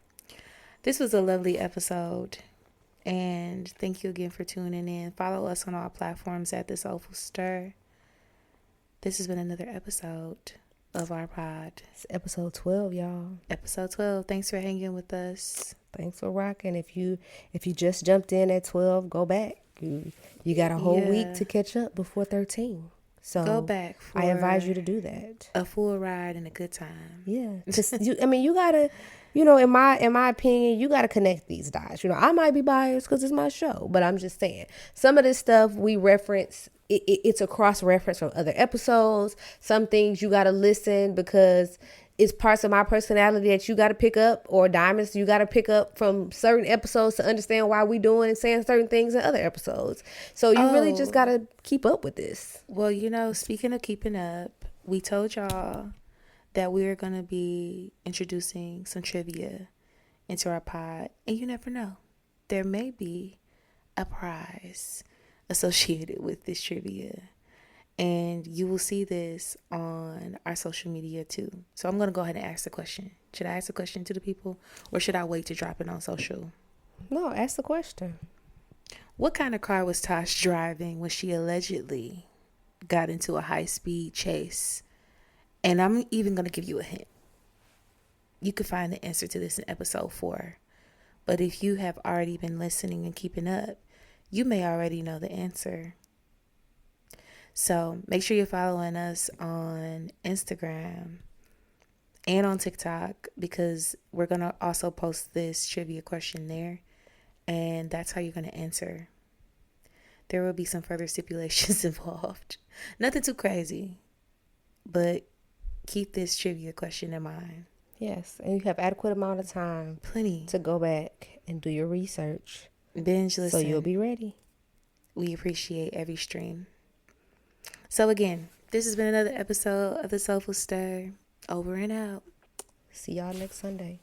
this was a lovely episode, and thank you again for tuning in. Follow us on all platforms at The Soulful Stir. This has been another episode of our pod. It's episode 12, y'all. Episode 12. Thanks for hanging with us. Thanks for rocking. If you just jumped in at 12, go back. You got a whole week to catch up before 13. So go back. I advise you to do that. A full ride and a good time. Yeah. You gotta, in my opinion, you gotta connect these dots. I might be biased because it's my show, but I'm just saying some of this stuff we reference. It's a cross reference from other episodes. Some things you gotta listen because it's parts of my personality that you got to pick up, or diamonds you got to pick up from certain episodes to understand why we doing and saying certain things in other episodes. So you really just got to keep up with this. Well, speaking of keeping up, we told y'all that we were going to be introducing some trivia into our pod. And you never know. There may be a prize associated with this trivia. And you will see this on our social media too. So I'm going to go ahead and ask the question. Should I ask the question to the people, or should I wait to drop it on social? No, ask the question. What kind of car was Tash driving when she allegedly got into a high-speed chase? And I'm even going to give you a hint. You can find the answer to this in episode 4. But if you have already been listening and keeping up, you may already know the answer. So make sure you're following us on Instagram and on TikTok, because we're going to also post this trivia question there. And that's how you're going to answer. There will be some further stipulations involved. Nothing too crazy, but keep this trivia question in mind. Yes, and you have adequate amount of time. Plenty. To go back and do your research. Binge listen. So you'll be ready. We appreciate every stream. So again, this has been another episode of The Soulful Stir. Over and out. See y'all next Sunday.